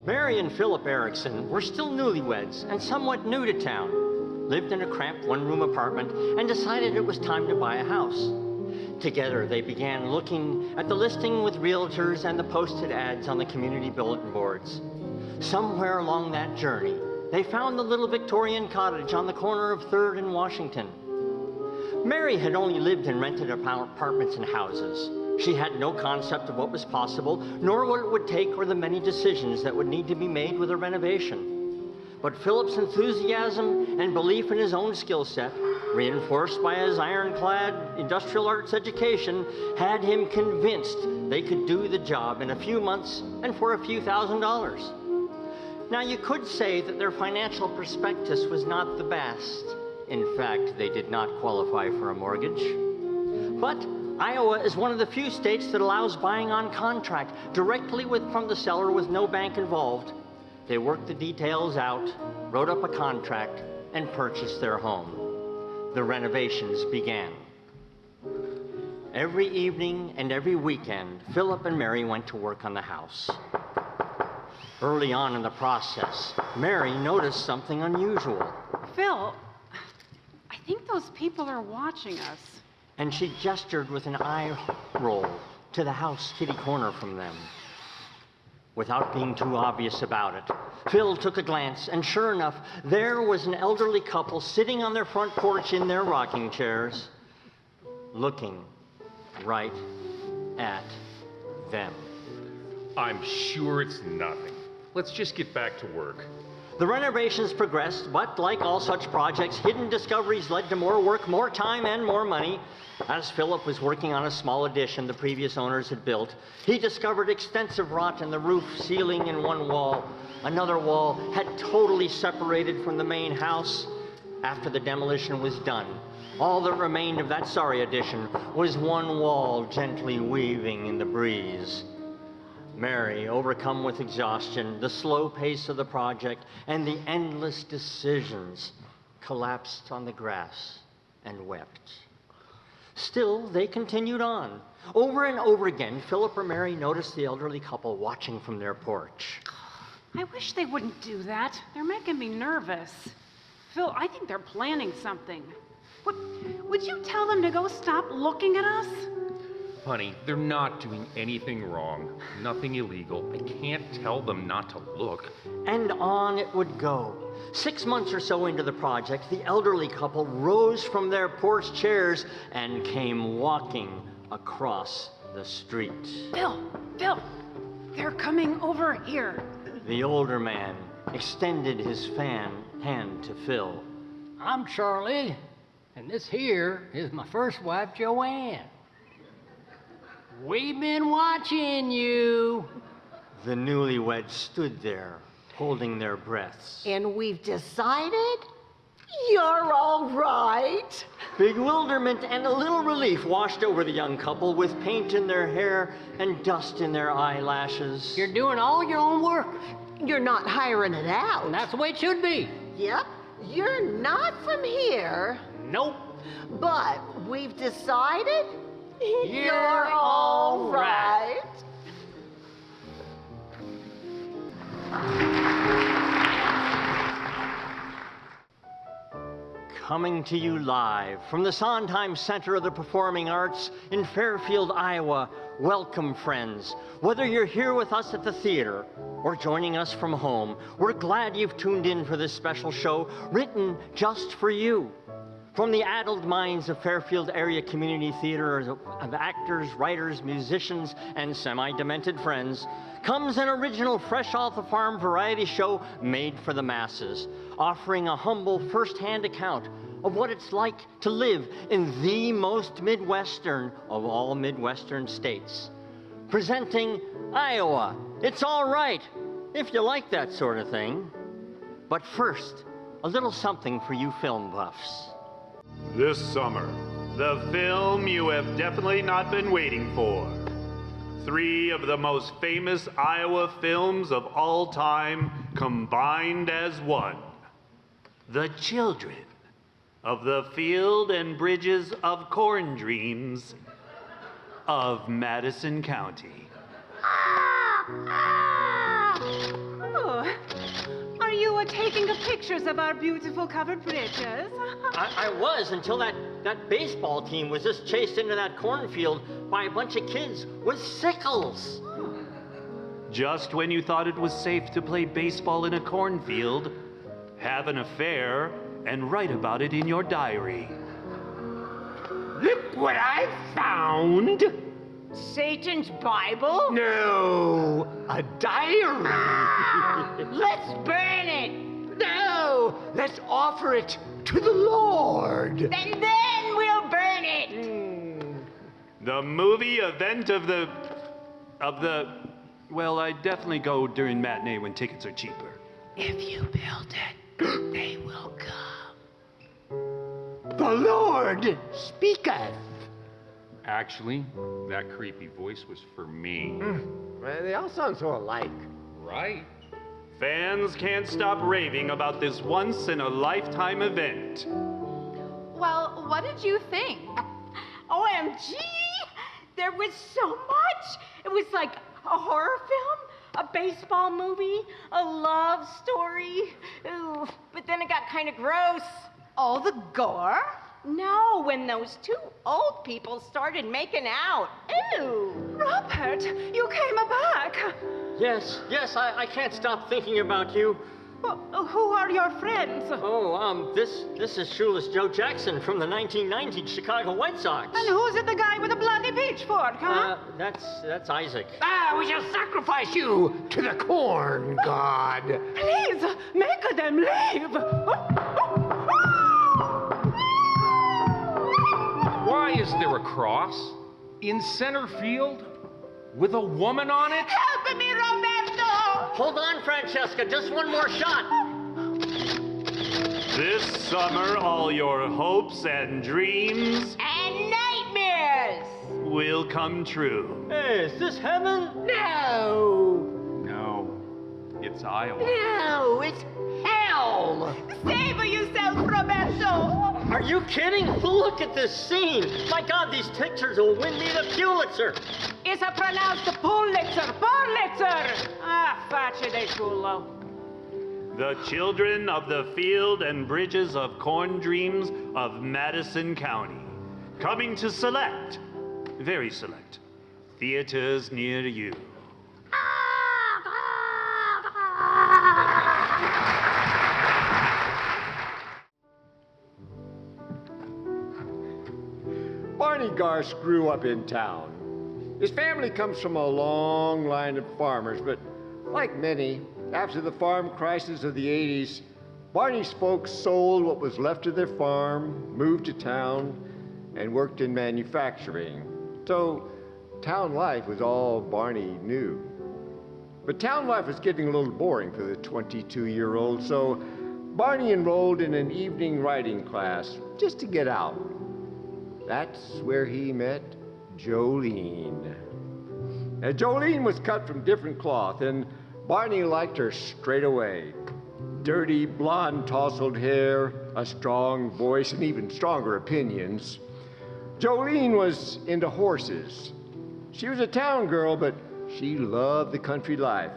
Mary and Philip Erickson were still newlyweds and somewhat new to town, lived in a cramped one-room apartment, and decided it was time to buy a house. Together, they began looking at the listing with realtors and the posted ads on the community bulletin boards. Somewhere along that journey, they found the little Victorian cottage on the corner of 3rd and Washington. Mary had only lived in rented apartments and houses. She had no concept of what was possible, nor what it would take or the many decisions that would need to be made with a renovation. But Philip's enthusiasm and belief in his own skill set, reinforced by his ironclad industrial arts education, had him convinced they could do the job in a few months and for a few $1,000s. Now, you could say that their financial prospectus was not the best. In fact, they did not qualify for a mortgage. But Iowa is one of the few states that allows buying on contract directly from the seller with no bank involved. They worked the details out, wrote up a contract, and purchased their home. The renovations began. Every evening and every weekend, Philip and Mary went to work on the house. Early on in the process, Mary noticed something unusual. Phil, I think those people are watching us. And she gestured with an eye roll to the house kitty corner from them. Without being too obvious about it, Phil took a glance, and sure enough, there was an elderly couple sitting on their front porch in their rocking chairs, looking right at them. I'm sure it's nothing. Let's just get back to work. The renovations progressed, but like all such projects, hidden discoveries led to more work, more time, and more money. As Philip was working on a small addition the previous owners had built, he discovered extensive rot in the roof, ceiling, and one wall. Another wall had totally separated from the main house. After the demolition was done, all that remained of that sorry addition was one wall gently weaving in the breeze. Mary, overcome with exhaustion, the slow pace of the project, and the endless decisions, collapsed on the grass and wept. Still, they continued on. Over and over again, Philip or Mary noticed the elderly couple watching from their porch. I wish they wouldn't do that. They're making me nervous. Phil, I think they're planning something. Would you tell them to go stop looking at us? Honey, they're not doing anything wrong, nothing illegal. I can't tell them not to look. And on it would go. 6 months or so into the project, the elderly couple rose from their porch chairs and came walking across the street. Phil, they're coming over here. The older man extended his hand to Phil. I'm Charlie, and this here is my first wife, Joanne. We've been watching you. The newlyweds stood there, holding their breaths. And we've decided you're all right. Bewilderment and a little relief washed over the young couple with paint in their hair and dust in their eyelashes. You're doing all your own work. You're not hiring it out. And that's the way it should be. Yep, you're not from here. Nope. But we've decided You're all right. Coming to you live from the Sondheim Center of the Performing Arts in Fairfield, Iowa, welcome, friends. Whether you're here with us at the theater or joining us from home, we're glad you've tuned in for this special show written just for you. From the addled minds of Fairfield Area Community Theatre of actors, writers, musicians, and semi-demented friends, comes an original fresh-off-the-farm variety show made for the masses, offering a humble first-hand account of what it's like to live in the most Midwestern of all Midwestern states. Presenting Iowa, It's All Right, if you like that sort of thing. But first, a little something for you film buffs. This summer, the film you have definitely not been waiting for. 3 of the most famous Iowa films of all time combined as one. The children of the field and bridges of corn dreams of Madison County. taking pictures of our beautiful covered bridges? I was until that baseball team was just chased into that cornfield by a bunch of kids with sickles. Just when you thought it was safe to play baseball in a cornfield, have an affair, and write about it in your diary. Look what I found! Satan's Bible? No, a diary! Let's burn it! No, let's offer it to the Lord! And then we'll burn it! The movie event of the... Well, I definitely go during matinee when tickets are cheaper. If you build it, they will come. The Lord speaketh! Actually, that creepy voice was for me. Well, they all sound so alike. Right? Fans can't stop raving about this once-in-a-lifetime event. Well, what did you think? OMG! There was so much! It was like a horror film, a baseball movie, a love story. Ooh, but then it got kind of gross. All the gore? No, when those two old people started making out. Ew! Robert, you came back. Yes, I can't stop thinking about you. Who are your friends? Oh, this is Shoeless Joe Jackson from the 1990 Chicago White Sox. And who's it, the guy with the bloody pitchfork, huh? That's Isaac. We shall sacrifice you to the corn god. Please, make them leave. Why is there a cross in center field with a woman on it? Help me, Roberto! Hold on, Francesca, just one more shot. This summer, all your hopes and dreams And nightmares! will come true. Hey, is this heaven? No! No, it's Iowa. No, it's hell! Save yourself, Roberto! Are you kidding? Look at this scene. My God, these pictures will win me the Pulitzer. It's a pronounced Pulitzer. Ah, faccia de culo. The children of the field and bridges of corn dreams of Madison County. Coming to select, very select, theaters near you. Barney Garles grew up in town. His family comes from a long line of farmers, but like many, after the farm crisis of the 80s, Barney's folks sold what was left of their farm, moved to town, and worked in manufacturing. So town life was all Barney knew. But town life was getting a little boring for the 22-year-old, so Barney enrolled in an evening writing class just to get out. That's where he met Jolene. Now, Jolene was cut from different cloth, and Barney liked her straight away. Dirty, blonde, tousled hair, a strong voice, and even stronger opinions. Jolene was into horses. She was a town girl, but she loved the country life.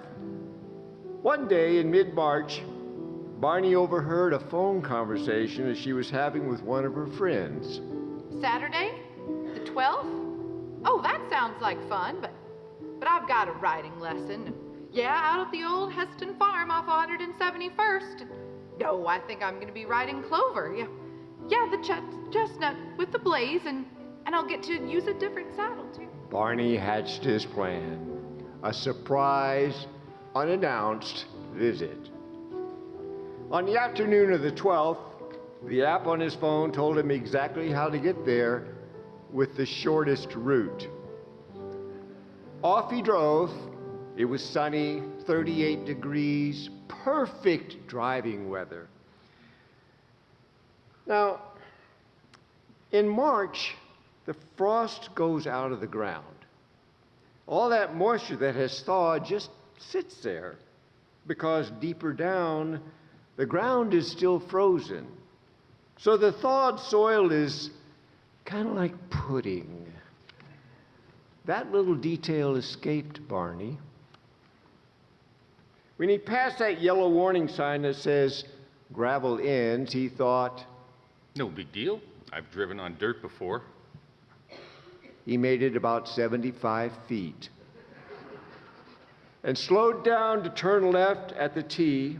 One day in mid-March, Barney overheard a phone conversation that she was having with one of her friends. Saturday? The 12th? Oh, that sounds like fun, but I've got a writing lesson. Yeah, out at the old Heston farm off 171st. No, I think I'm gonna be writing Clover. Yeah, the chestnut with the blaze, and I'll get to use a different saddle, too. Barney hatched his plan. A surprise, unannounced visit. On the afternoon of the 12th, the app on his phone told him exactly how to get there with the shortest route. Off he drove. It was sunny, 38 degrees, perfect driving weather. Now, in March, the frost goes out of the ground. All that moisture that has thawed just sits there because deeper down, the ground is still frozen. So the thawed soil is kind of like pudding. That little detail escaped Barney. When he passed that yellow warning sign that says gravel ends, he thought, No big deal. I've driven on dirt before. he made it about 75 feet and slowed down to turn left at the T,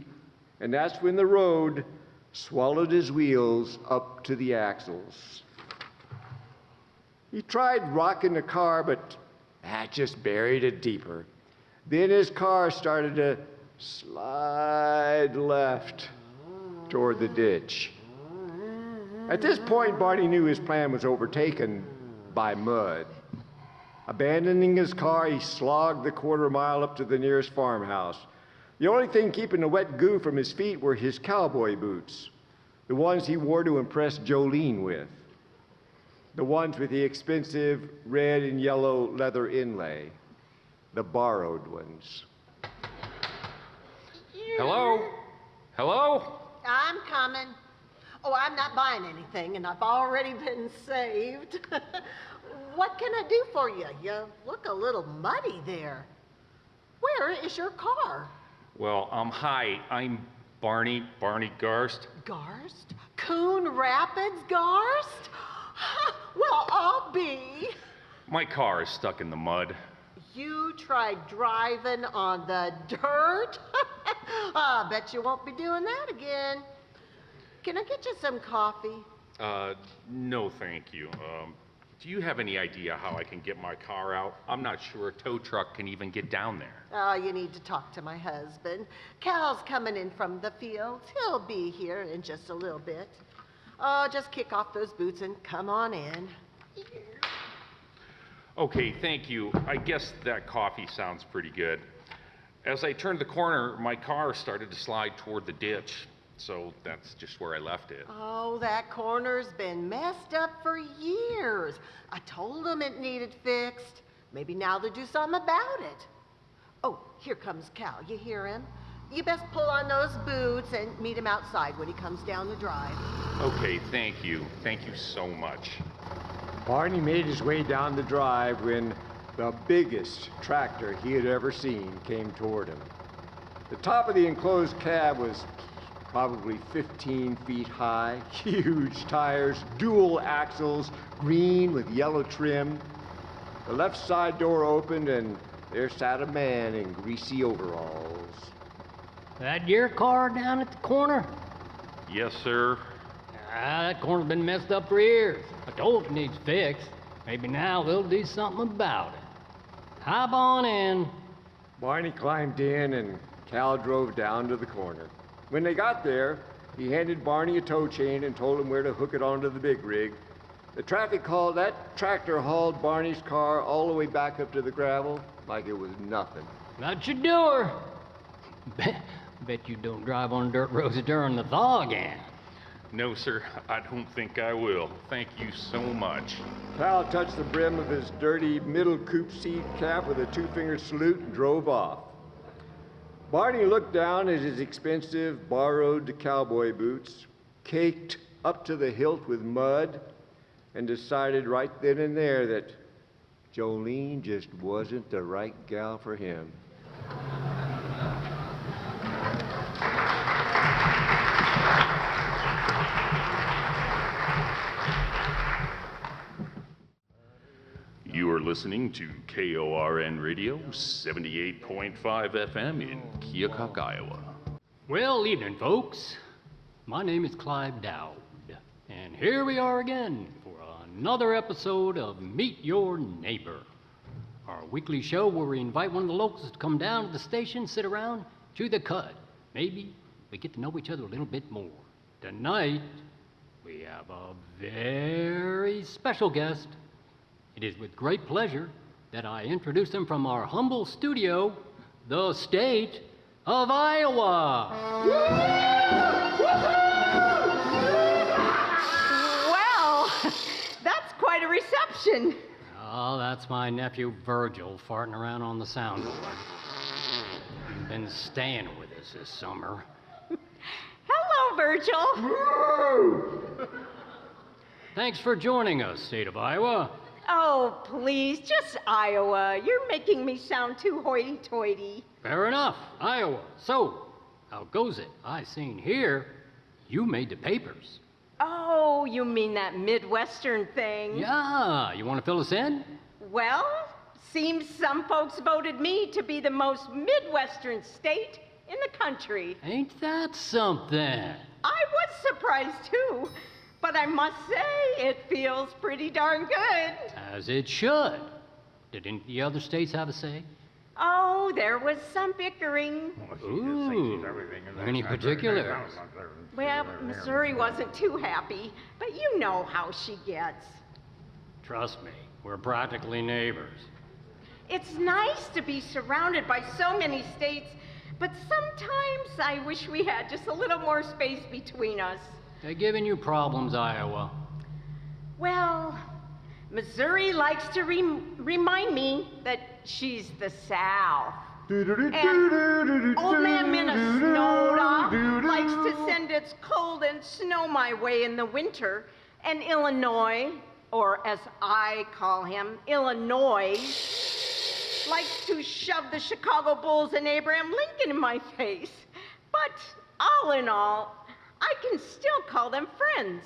and that's when the road swallowed his wheels up to the axles. He tried rocking the car, but that just buried it deeper. Then his car started to slide left toward the ditch. At this point, Barney knew his plan was overtaken by mud. Abandoning his car, he slogged the quarter-mile up to the nearest farmhouse. The only thing keeping the wet goo from his feet were his cowboy boots, the ones he wore to impress Jolene with, the ones with the expensive red and yellow leather inlay, the borrowed ones. Hello? Hello? I'm coming. Oh, I'm not buying anything, and I've already been saved. What can I do for you? You look a little muddy there. Where is your car? Well, hi. I'm Barney Garst. Garst? Coon Rapids, Garst? Well, I'll be. My car is stuck in the mud. You tried driving on the dirt? I bet you won't be doing that again. Can I get you some coffee? No thank you. Do you have any idea how I can get my car out? I'm not sure a tow truck can even get down there. Oh, you need to talk to my husband. Cal's coming in from the fields. He'll be here in just a little bit. Oh, just kick off those boots and come on in. Okay, thank you. I guess that coffee sounds pretty good. As I turned the corner, my car started to slide toward the ditch, so that's just where I left it. Oh, that corner's been messed up for years. I told them it needed fixed. Maybe now they'll do something about it. Oh, here comes Cal. You hear him? You best pull on those boots and meet him outside when he comes down the drive. Okay, thank you. Thank you so much. Barney made his way down the drive when the biggest tractor he had ever seen came toward him. The top of the enclosed cab was probably 15 feet high, huge tires, dual axles, green with yellow trim. The left side door opened and there sat a man in greasy overalls. That your car down at the corner? Yes, sir. That corner's been messed up for years. I told it needs fixed. Maybe now they'll do something about it. Hop on in. Barney climbed in and Cal drove down to the corner. When they got there, he handed Barney a tow chain and told him where to hook it onto the big rig. The traffic called that tractor hauled Barney's car all the way back up to the gravel like it was nothing. That should do her. Bet you don't drive on dirt roads during the thaw again. No, sir, I don't think I will. Thank you so much. Cal touched the brim of his dirty middle coupe seat cap with a two-finger salute and drove off. Barney looked down at his expensive, borrowed cowboy boots, caked up to the hilt with mud, and decided right then and there that Jolene just wasn't the right gal for him. You are listening to KORN Radio, 78.5 FM in Keokuk, Iowa. Well, evening, folks. My name is Clive Dowd, and here we are again for another episode of Meet Your Neighbor, our weekly show where we invite one of the locals to come down to the station, sit around, chew the cud. Maybe we get to know each other a little bit more. Tonight, we have a very special guest. It is with great pleasure that I introduce him from our humble studio, the state of Iowa. Well, that's quite a reception. Oh, that's my nephew Virgil farting around on the soundboard. He's been staying with us this summer. Hello, Virgil. Thanks for joining us, state of Iowa. Oh, please, just Iowa. You're making me sound too hoity-toity. Fair enough, Iowa. So, how goes it? I seen here you made the papers. Oh, you mean that Midwestern thing? Yeah, you want to fill us in? Well, seems some folks voted me to be the most Midwestern state in the country. Ain't that something? I was surprised too, but I must say it feels pretty darn good. As it should. Didn't the other states have a say? Oh, there was some bickering. Ooh, any particulars? Well, Missouri wasn't too happy, but you know how she gets. Trust me, we're practically neighbors. It's nice to be surrounded by so many states, but sometimes I wish we had just a little more space between us. They're giving you problems, Iowa. Well, Missouri likes to remind me that she's the South. And old man Minnesota likes to send its cold and snow my way in the winter. And Illinois, or as I call him, Illinois, likes to shove the Chicago Bulls and Abraham Lincoln in my face. But all in all, I can still call them friends.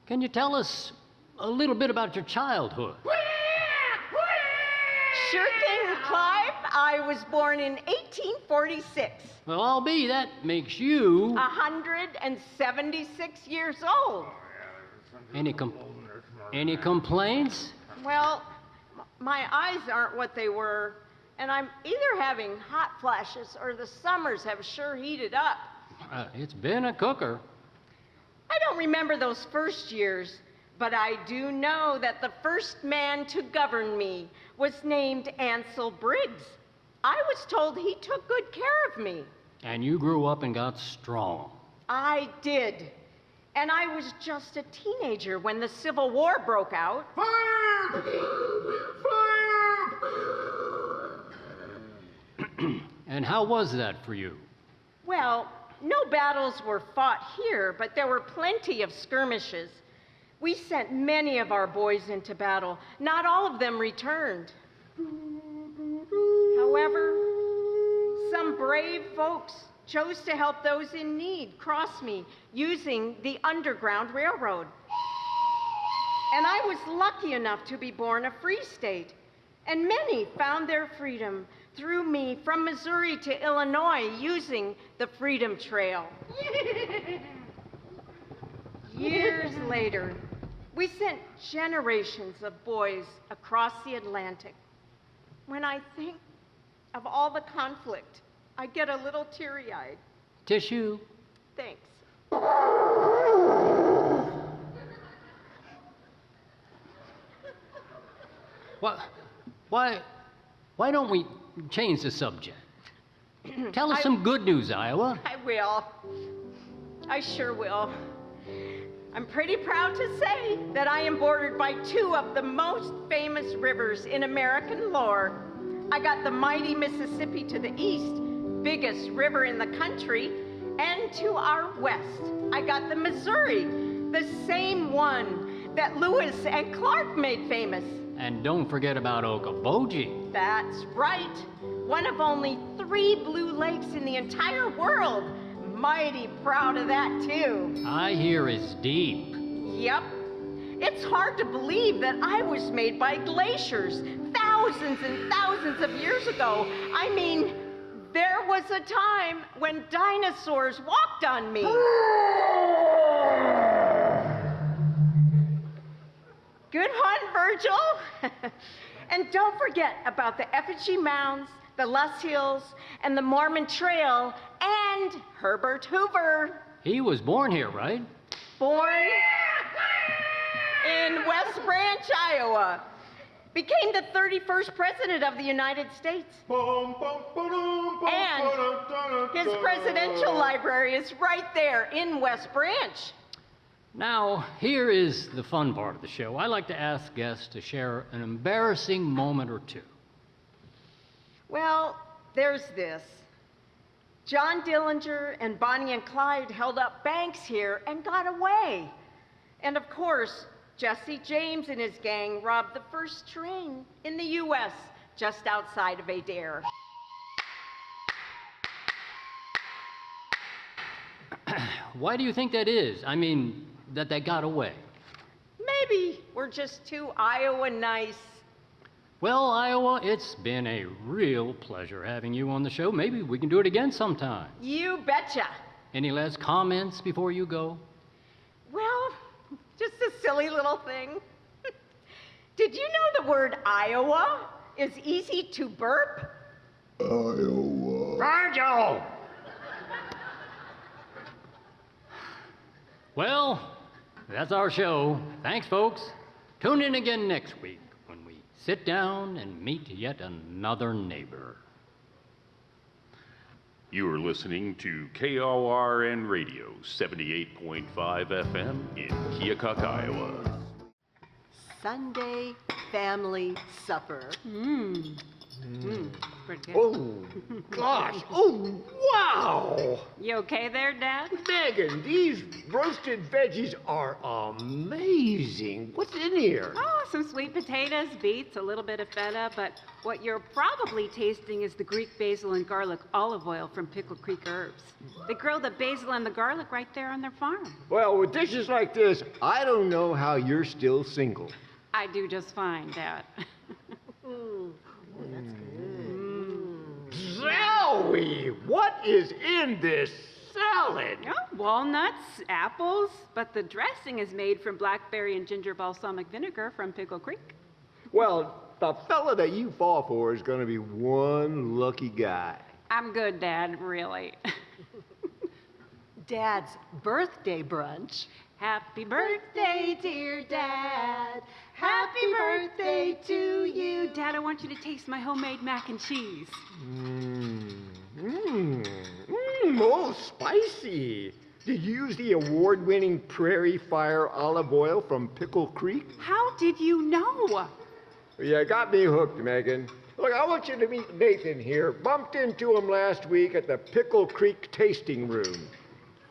Can you tell us a little bit about your childhood? Sure thing, Clive. I was born in 1846. Well, I'll be. That makes you... 176 years old. Any complaints? Well, my eyes aren't what they were, and I'm either having hot flashes or the summers have sure heated up. It's been a cooker. I don't remember those first years, but I do know that the first man to govern me was named Ansel Briggs. I was told he took good care of me. And you grew up and got strong. I did. And I was just a teenager when the Civil War broke out. Fire! Fire! And how was that for you? Well, no battles were fought here, but there were plenty of skirmishes. We sent many of our boys into battle. Not all of them returned. However, some brave folks chose to help those in need cross me using the Underground Railroad. And I was lucky enough to be born a free state, and many found their freedom through me from Missouri to Illinois using the Freedom Trail. Years later, we sent generations of boys across the Atlantic. When I think of all the conflict, I get a little teary-eyed. Tissue? Thanks. Why don't we change the subject? Tell us some good news, Iowa. I will. I sure will. I'm pretty proud to say that I am bordered by two of the most famous rivers in American lore. I got the mighty Mississippi to the east, biggest river in the country, and to our west, I got the Missouri, the same one that Lewis and Clark made famous. And don't forget about Okoboji. That's right. One of only 3 blue lakes in the entire world. Mighty proud of that, too. I hear it's deep. Yep. It's hard to believe that I was made by glaciers thousands and thousands of years ago. I mean, there was a time when dinosaurs walked on me. Good one, Virgil. And don't forget about the effigy mounds, the Luss Hills, and the Mormon Trail, and Herbert Hoover. He was born here, right? Born in West Branch, Iowa. Became the 31st president of the United States. And his presidential library is right there in West Branch. Now, here is the fun part of the show. I like to ask guests to share an embarrassing moment or two. Well, there's this. John Dillinger and Bonnie and Clyde held up banks here and got away. And of course, Jesse James and his gang robbed the first train in the U.S. just outside of Adair. Why do you think that is? I mean, that they got away? Maybe we're just too Iowa nice. Well, Iowa, it's been a real pleasure having you on the show. Maybe we can do it again sometime. You betcha. Any last comments before you go? Well, just a silly little thing. Did you know the word Iowa is easy to burp? Iowa. Virgil! Well, that's our show. Thanks, folks. Tune in again next week when we sit down and meet yet another neighbor. You are listening to KORN Radio, 78.5 FM in Keokuk, Iowa. Sunday family supper. Pretty good. Oh, gosh. Oh, wow. You okay there, Dad? Megan, these roasted veggies are amazing. What's in here? Oh, some sweet potatoes, beets, a little bit of feta, but what you're probably tasting is the Greek basil and garlic olive oil from Pickle Creek Herbs. They grow the basil and the garlic right there on their farm. Well, with dishes like this, I don't know how you're still single. I do just fine, Dad. Zowie! What is in this salad? Oh, walnuts, apples, but the dressing is made from blackberry and ginger balsamic vinegar from Pickle Creek. Well, the fella that you fall for is going to be one lucky guy. I'm good, Dad, really. Dad's birthday brunch. Happy birthday, dear Dad. Happy birthday to you. Dad, I want you to taste my homemade mac and cheese. Oh, spicy. Did you use the award-winning Prairie Fire olive oil from Pickle Creek? How did you know? Yeah, got me hooked, Megan. Look, I want you to meet Nathan here. Bumped into him last week at the Pickle Creek tasting room.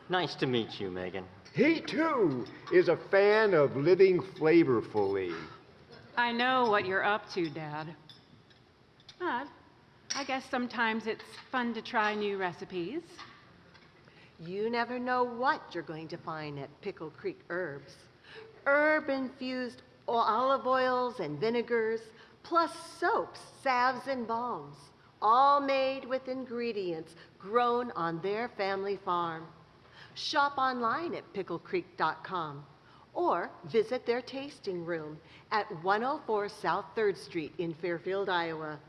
Nice to meet you, Megan. He, too, is a fan of living flavorfully. I know what you're up to, Dad. But I guess sometimes it's fun to try new recipes. You never know what you're going to find at Pickle Creek Herbs. Herb-infused olive oils and vinegars, plus soaps, salves, and balms, all made with ingredients grown on their family farm. Shop online at picklecreek.com or visit their tasting room at 104 South 3rd Street in Fairfield, Iowa.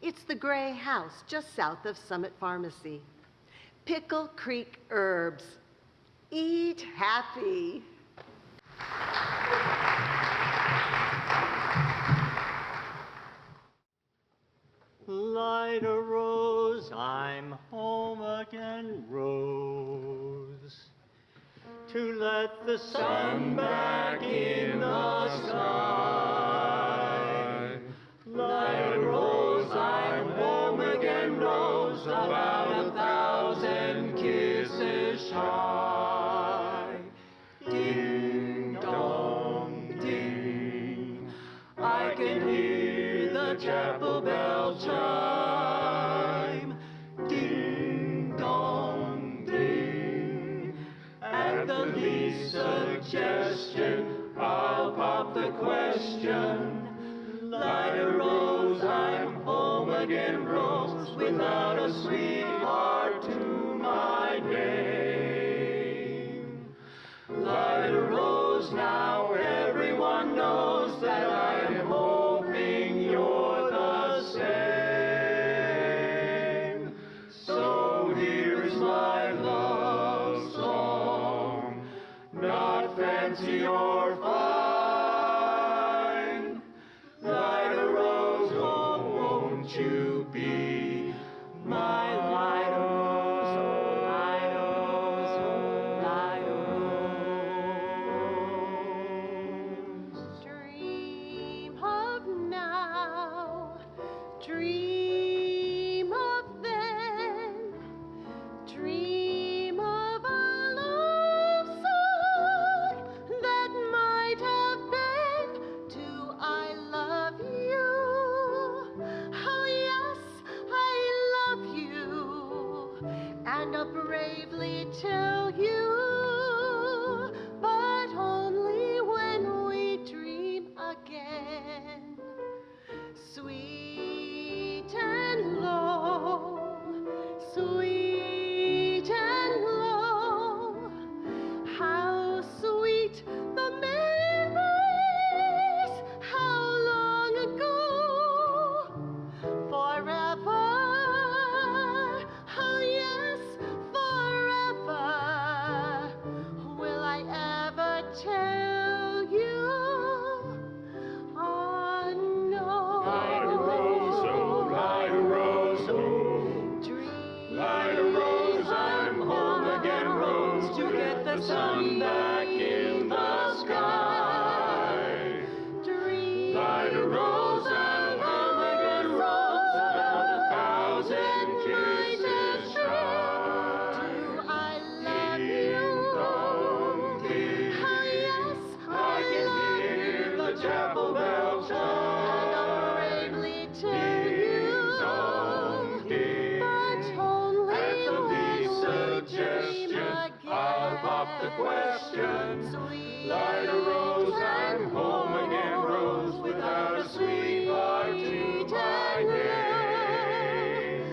It's the gray house just south of Summit Pharmacy. Pickle Creek Herbs. Eat happy. Light a rose, I'm home again, Rose. To let the sun back in the sky. Light a rose, I'm home again, Rose. About 1,000 kisses shy. Ding dong ding, I can hear the chapel bell chime. Ding dong ding, at the least suggestion, I'll pop the question. Light a rose, I'm home again, Rose, without a sweetheart to my name. Light a rose now, everyone knows that I am hoping you're the same. So here's my love song, not fancy or fine. Light a rose, oh, won't you be my light a rose, oh, light a rose, oh, light a rose. Dream of now, dream of then, dream of a love song that might have been. and I'll bravely tell you, but only when we dream again. Sweet and low, sweet and low, how sweet the memories, how long ago, forever, oh yes, forever, will I ever tell you, oh no. Light a rose, oh, light a rose, oh. Light a rose, I'm home again, rose, to get the sun back in the sky. Light a rose, I'm home again, rose, about 1,000 kisses shy. Do I love you? Oh yes, I can hear the chapel bells and I'll bravely tell you, but only At the when least we dream suggestion, I'll pop the again. question. Sweet Light a rose, I'm home again, rose, without a sweetheart to my name.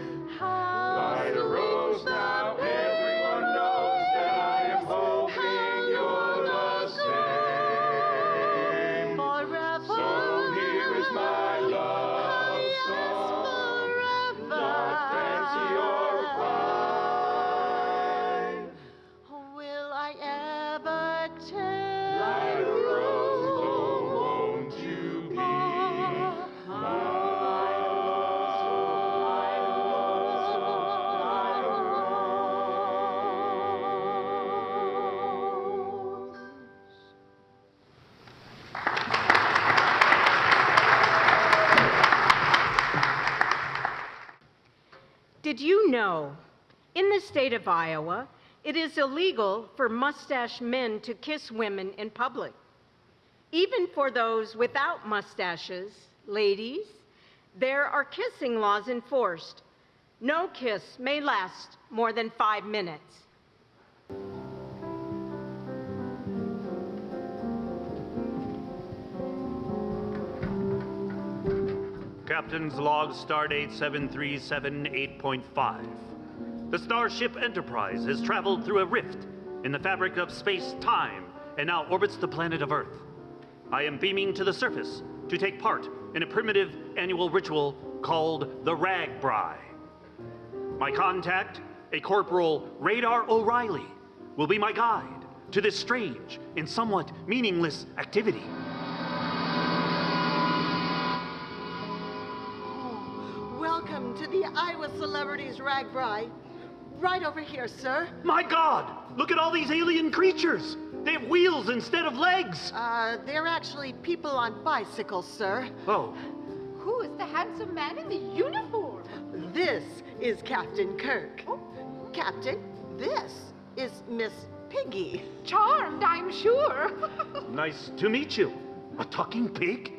Light a rose now, everyone knows that I am hoping you're the same. Forever. So here is my love song. Don't fancy or pine. Will I ever tell Light a rose, oh, won't you be Did you know, in the state of Iowa, it is illegal for mustached men to kiss women in public? Even for those without mustaches, ladies, there are kissing laws enforced. No kiss may last more than 5 minutes. Captain's log stardate 7378.5. The Starship Enterprise has traveled through a rift in the fabric of space-time and now orbits the planet of Earth. I am beaming to the surface to take part in a primitive annual ritual called the Rag Bry. My contact, a Corporal Radar O'Reilly, will be my guide to this strange and somewhat meaningless activity. Welcome to the Iowa Celebrities Rag Bry. Right over here, sir. My God! Look at all these alien creatures! They have wheels instead of legs! They're actually people on bicycles, sir. Oh, Who is the handsome man in the uniform? This is Captain Kirk. Captain, this is Miss Piggy. Charmed, I'm sure. nice to meet you. A talking pig?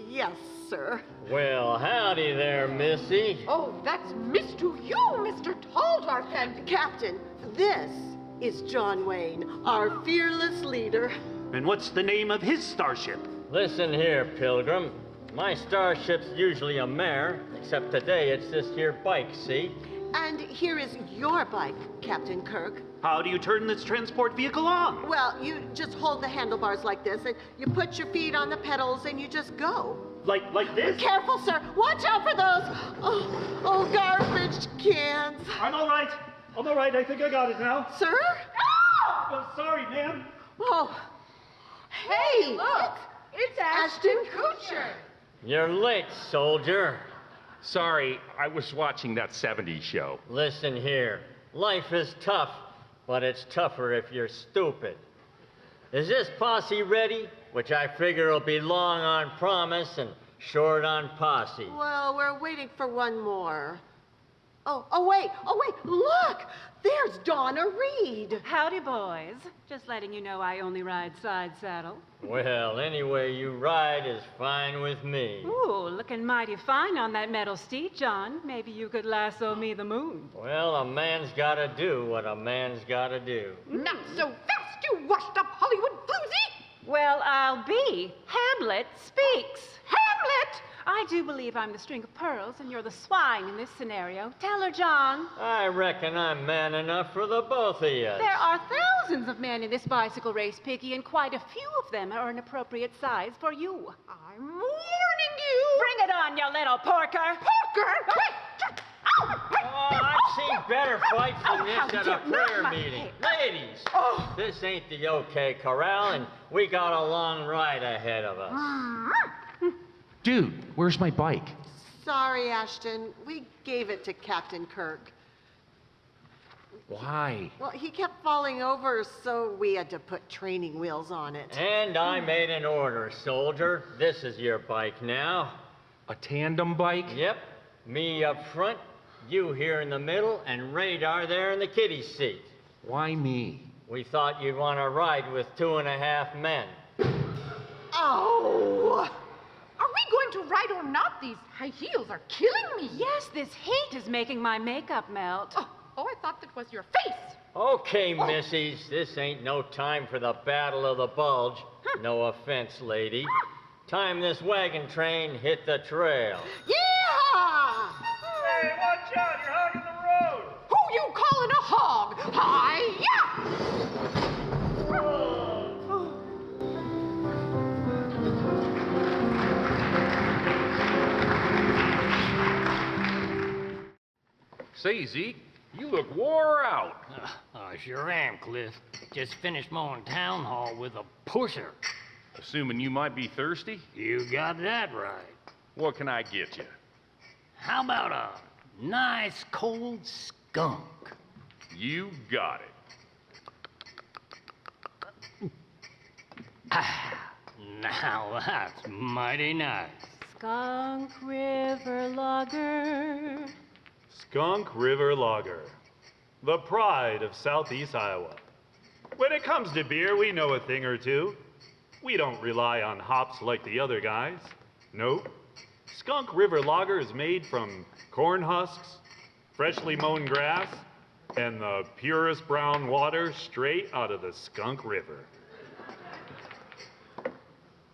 Yes, sir. Well, howdy there, Missy. Oh, that's Miss to you, Mr. Tall, Dark, and... Captain, this is John Wayne, our fearless leader. And what's the name of his starship? Listen here, Pilgrim. My starship's usually a mare, except today it's this here bike, see? And here is your bike, Captain Kirk. How do you turn this transport vehicle on? Well, you just hold the handlebars like this, and you put your feet on the pedals, and you just go. Like this? Careful, sir. Watch out for those. Oh, garbage cans. I'm all right. I think I got it now. Sir? Oh, sorry, ma'am. Oh. Hey, look! It's Ashton Kutcher. You're late, soldier. Sorry, I was watching that 70s show. Listen here. Life is tough, but it's tougher if you're stupid. Is this posse ready? Which I figure will be long on promise and short on posse. Well, we're waiting for one more. Oh, wait. Look! There's Dawn Donna Reed. Howdy, boys. Just letting you know I only ride side saddle. Well, any way you ride is fine with me. Ooh, looking mighty fine on that metal steed, John. Maybe you could lasso me the moon. Well, a man's gotta do what a man's gotta do. Not so fast, you washed-up Hollywood floozy! Well, I'll be. Hamlet speaks. Hamlet! I do believe I'm the string of pearls and you're the swine in this scenario. Tell her, John. I reckon I'm man enough for the both of you. There are thousands of men in this bicycle race, Piggy, and quite a few of them are an appropriate size for you. I'm warning you! Bring it on, you little porker! Porker! Wait! Ow! Oh, I've seen better fights than how this at dare- a prayer not my meeting. head. Ladies, this ain't the OK Corral, and we got a long ride ahead of us. Dude, where's my bike? Sorry, Ashton. We gave it to Captain Kirk. Why? Well, he kept falling over, so we had to put training wheels on it. And I made an order, soldier. This is your bike now. A tandem bike? Yep, me up front, you here in the middle, and Radar there in the kiddie seat. Why me? We thought you'd want to ride with 2.5 men. Oh! Are we going to ride or not? These high heels are killing me. Yes, this heat is making my makeup melt. Oh, I thought that was your face. Okay, missies, this ain't no time for the Battle of the Bulge. No offense, lady. Time this wagon train hit the trail. Yeah! Hey, watch out, you're hogging the road! Who you calling a hog? Hi-ya! Say, Zeke, you look wore out. I sure am, Cliff. Just finished mowing town hall with a pusher. Assuming you might be thirsty, You got that right. what can I get you? How about a nice cold skunk? You got it. Now that's mighty nice. Skunk River Lager. Skunk River Lager, the pride of Southeast Iowa. When it comes to beer, we know a thing or two. We don't rely on hops like the other guys. Nope. Skunk River Lager is made from corn husks, freshly mown grass, and the purest brown water straight out of the Skunk River.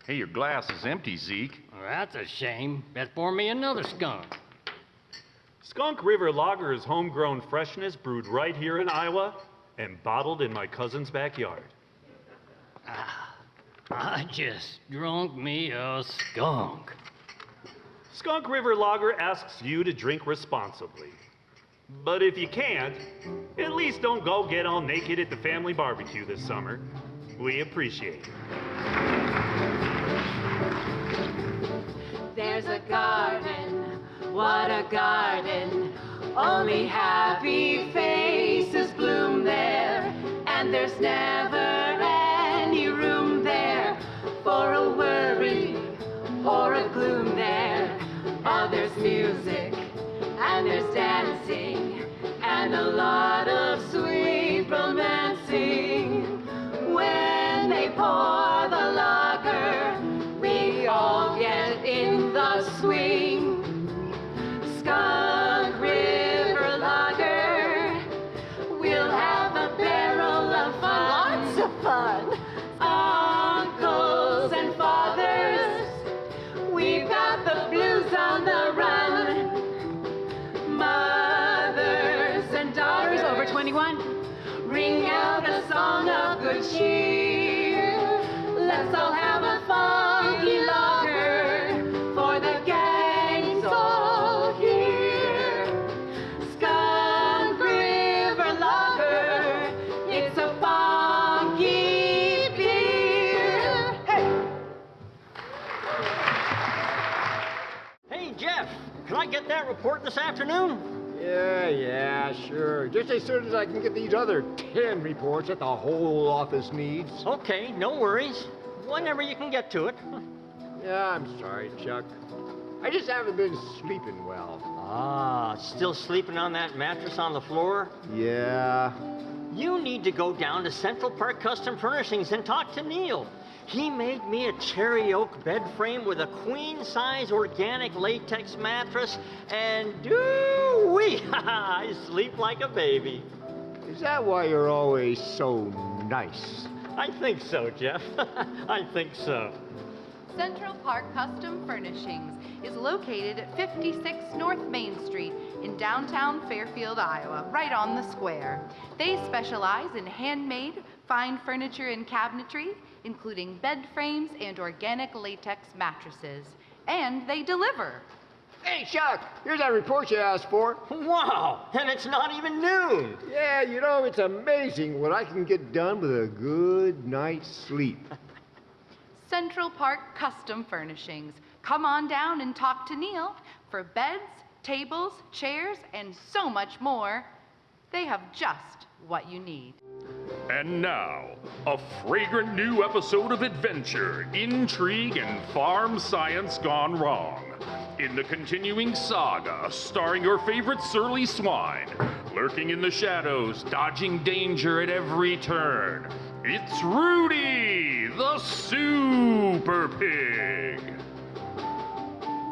Hey, your glass is empty, Zeke. Well, that's a shame. Bet for me another skunk. Skunk River Lager is homegrown freshness brewed right here in Iowa and bottled in my cousin's backyard. I just drunk me a skunk. Skunk River Lager asks you to drink responsibly. But if you can't, at least don't go get all naked at the family barbecue this summer. We appreciate it. There's a garden, what a garden. Only happy faces bloom there, and there's never any room there for a worry or a gloom there. Oh, there's music, and there's dancing, and a lot of sweet romancing. When they pour the lager, we all get in the swing. Skunk River Lager, we'll have a barrel of fun. Lots of fun. Uncles and fathers, we've got the blues on the run. Mothers and daughters over 21, ring out a song of good cheer. Let's all have a funky lager, for the gang's all here. Skunk River Lager, it's a funky beer. Hey! Hey, Jeff, can I get that report this afternoon? Yeah, sure. Just as soon as I can get these other 10 reports that the whole office needs. Okay, no worries. Whenever you can get to it. Yeah, I'm sorry, Chuck. I just haven't been sleeping well. Ah, still sleeping on that mattress on the floor? Yeah. You need to go down to Central Park Custom Furnishings and talk to Neil. He made me a cherry oak bed frame with a queen-size organic latex mattress, and doo-wee, I sleep like a baby. Is that why you're always so nice? I think so, Jeff. I think so. Central Park Custom Furnishings is located at 56 North Main Street in downtown Fairfield, Iowa, right on the square. They specialize in handmade, fine furniture and cabinetry, including bed frames and organic latex mattresses. And they deliver. Hey, Chuck, here's that report you asked for. Wow, and it's not even noon. Yeah, you know, it's amazing what I can get done with a good night's sleep. Central Park Custom Furnishings. Come on down and talk to Neil for beds, tables, chairs, and so much more. They have just what you need. And now, a fragrant new episode of adventure, intrigue, and farm science gone wrong. In the continuing saga, starring your favorite surly swine, lurking in the shadows, dodging danger at every turn. It's Rudy, the Super Pig.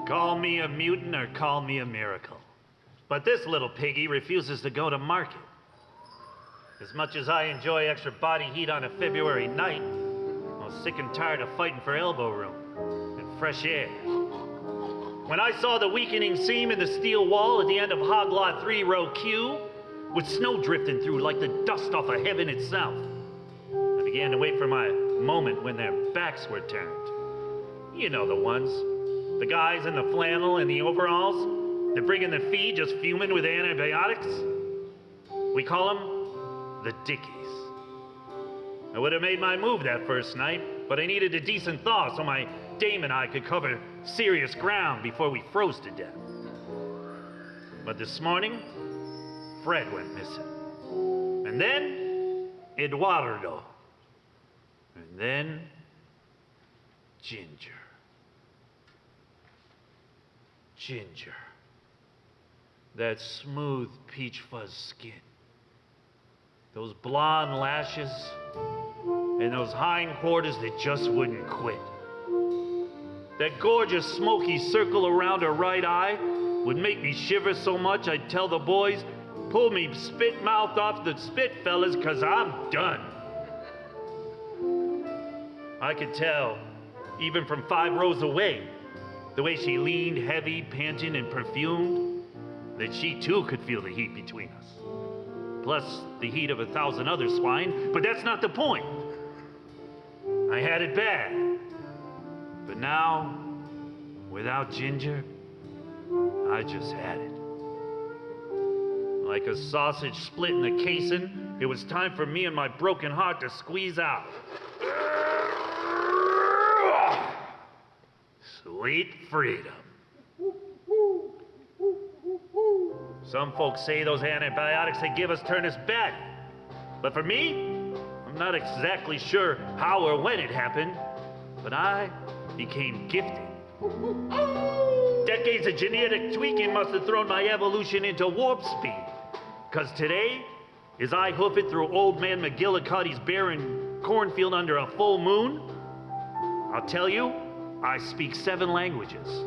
Call me a mutant or call me a miracle. But this little piggy refuses to go to market. As much as I enjoy extra body heat on a February night, I was sick and tired of fighting for elbow room and fresh air. When I saw the weakening seam in the steel wall at the end of Hog Lot 3, Row Q, with snow drifting through like the dust off of heaven itself, I began to wait for my moment when their backs were turned. You know the ones. The guys in the flannel and the overalls that bring in the feed just fuming with antibiotics. We call them the Dickies. I would have made my move that first night, but I needed a decent thaw so my dame and I could cover serious ground before we froze to death. But this morning, Fred went missing. And then, Eduardo. And then, Ginger. Ginger. That smooth peach fuzz skin. Those blonde lashes. And those hindquarters that just wouldn't quit. That gorgeous smoky circle around her right eye would make me shiver so much I'd tell the boys, pull me spit mouth off the spit, fellas, 'cause I'm done. I could tell, even from 5 rows away, the way she leaned heavy, panting, and perfumed, that she too could feel the heat between us. Plus the heat of 1,000 other swine, but that's not the point. I had it bad. But now, without Ginger, I just had it. Like a sausage split in the casing, it was time for me and my broken heart to squeeze out. Sweet freedom. Some folks say those antibiotics they give us turn us bad. But for me, I'm not exactly sure how or when it happened, but I became gifted. Decades of genetic tweaking must have thrown my evolution into warp speed. 'Cause today, as I hoof it through old man McGillicuddy's barren cornfield under a full moon, I'll tell you, I speak 7 languages.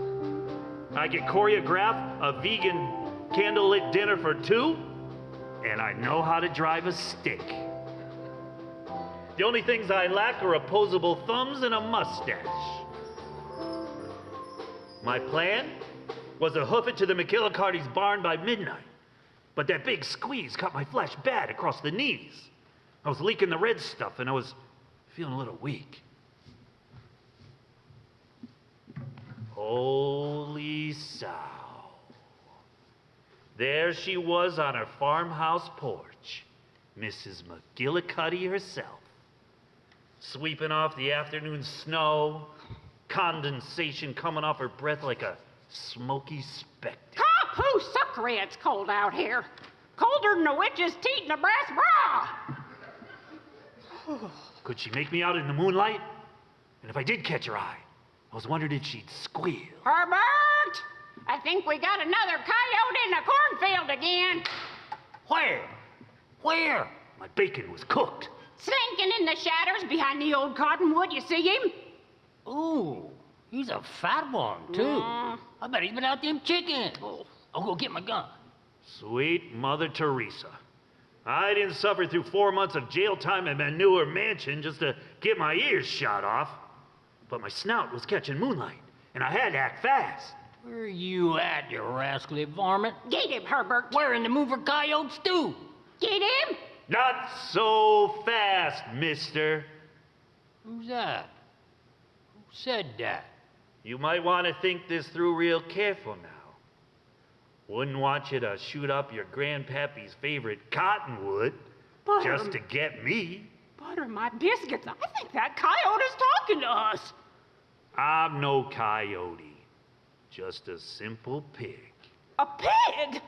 I can choreograph a vegan candlelit dinner for 2, and I know how to drive a stick. The only things I lack are opposable thumbs and a mustache. My plan was to hoof it to the McGillicuddy's barn by midnight, but that big squeeze cut my flesh bad across the knees. I was leaking the red stuff, and I was feeling a little weak. Holy sow. There she was on her farmhouse porch, Mrs. McGillicuddy herself, sweeping off the afternoon snow, condensation coming off her breath like a smoky specter. Kapoo suckery, it's cold out here. Colder than a witch's teat in a brass bra. Could she make me out in the moonlight? And if I did catch her eye, I was wondering if she'd squeal. Herbert, I think we got another coyote in the cornfield again. Where? Where? My bacon was cooked. Slinking in the shadows behind the old cottonwood, you see him? Ooh, he's a fat one, too. I bet he's been out them chickens. I'll go get my gun. Sweet Mother Teresa. I didn't suffer through 4 months of jail time in Manure Mansion just to get my ears shot off. But my snout was catching moonlight, and I had to act fast. Where you at, you rascally varmint? Get him, Herbert. Where in the mover coyotes, too? Get him? Not so fast, mister. Who's that? Who said that? You might want to think this through real careful now. Wouldn't want you to shoot up your grandpappy's favorite cottonwood just to get me. Butter my biscuits. I think that coyote is talking to us. I'm no coyote, just a simple pig. A pig?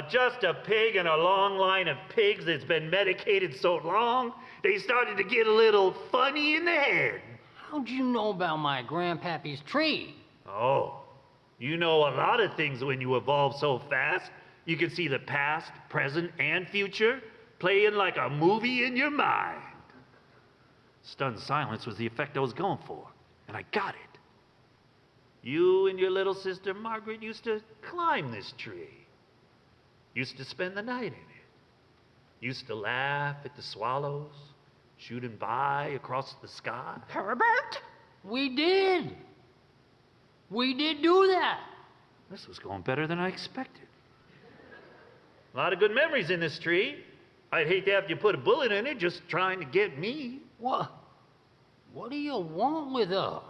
Just a pig in a long line of pigs that's been medicated so long, they started to get a little funny in the head. How'd you know about my grandpappy's tree? Oh, you know a lot of things when you evolve so fast. You can see the past, present, and future playing like a movie in your mind. Stunned silence was the effect I was going for, and I got it. You and your little sister Margaret used to climb this tree. Used to spend the night in it. Used to laugh at the swallows shooting by across the sky. Herbert? We did. We did do that. This was going better than I expected. A lot of good memories in this tree. I'd hate to have you put a bullet in it just trying to get me. What? What do you want with us?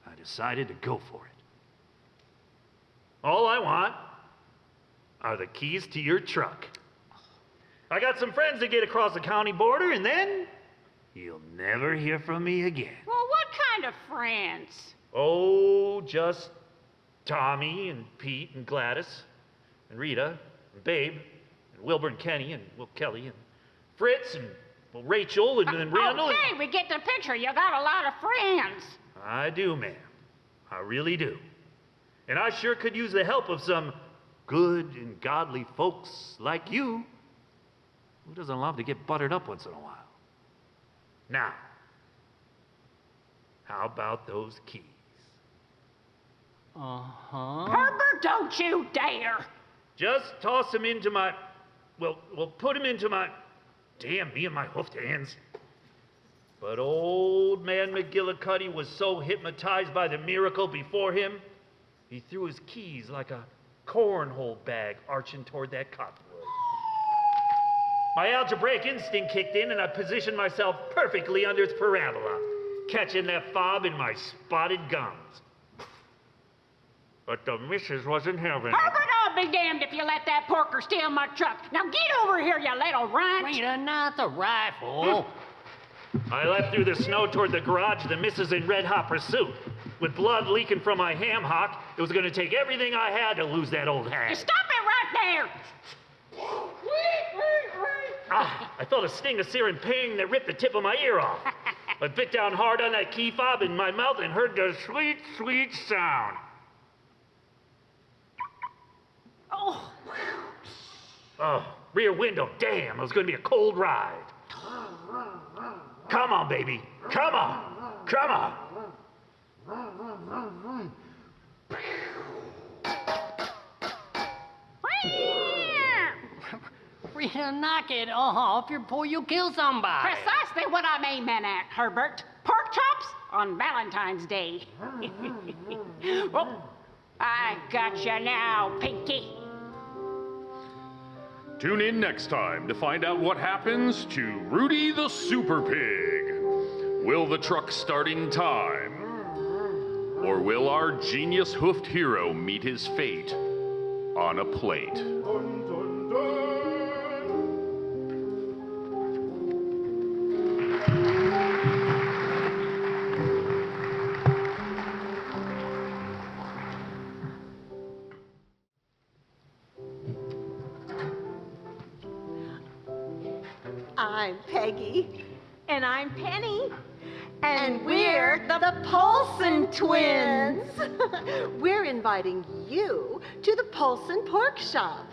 I decided to go for it. All I want are the keys to your truck. I got some friends that get across the county border, and then you'll never hear from me again. Well, what kind of friends? Oh, just Tommy and Pete and Gladys and Rita and Babe and Wilbur and Kenny and Will Kelly and Fritz and Rachel and Randall. Okay, we get the picture. You got a lot of friends. I do, ma'am. I really do. And I sure could use the help of some good and godly folks like you. Who doesn't love to get buttered up once in a while? Now, how about those keys? Uh-huh. Herbert, don't you dare. Just toss them into my... Well, put them into my... Damn, me and my hoofed hands. But old man McGillicuddy was so hypnotized by the miracle before him, he threw his keys like a cornhole bag arching toward that cottonwood. My algebraic instinct kicked in, and I positioned myself perfectly under its parabola, catching that fob in my spotted gums. But the missus wasn't having it. Herbert, I'll be damned if you let that porker steal my truck. Now get over here, you little runt. Rita, not the rifle. I leapt through the snow toward the garage, the missus in red-hot pursuit. With blood leaking from my ham hock, it was going to take everything I had to lose that old hag. You stop it right there. I felt a sting of searing pain that ripped the tip of my ear off. I bit down hard on that key fob in my mouth and heard the sweet, sweet sound. Oh, rear window, damn, it was going to be a cold ride. Come on, baby, come on, come on. Rita, knock it off before you kill somebody. Precisely what I mean, at, Herbert. Pork chops on Valentine's Day. Oh, I got you now, Pinky. Tune in next time to find out what happens to Rudy the Super Pig. Will the truck start in time? Or will our genius hoofed hero meet his fate on a plate? I'm Peggy. And I'm Penny. And we're the Polson Twins. We're inviting you to the Polson Pork Shop.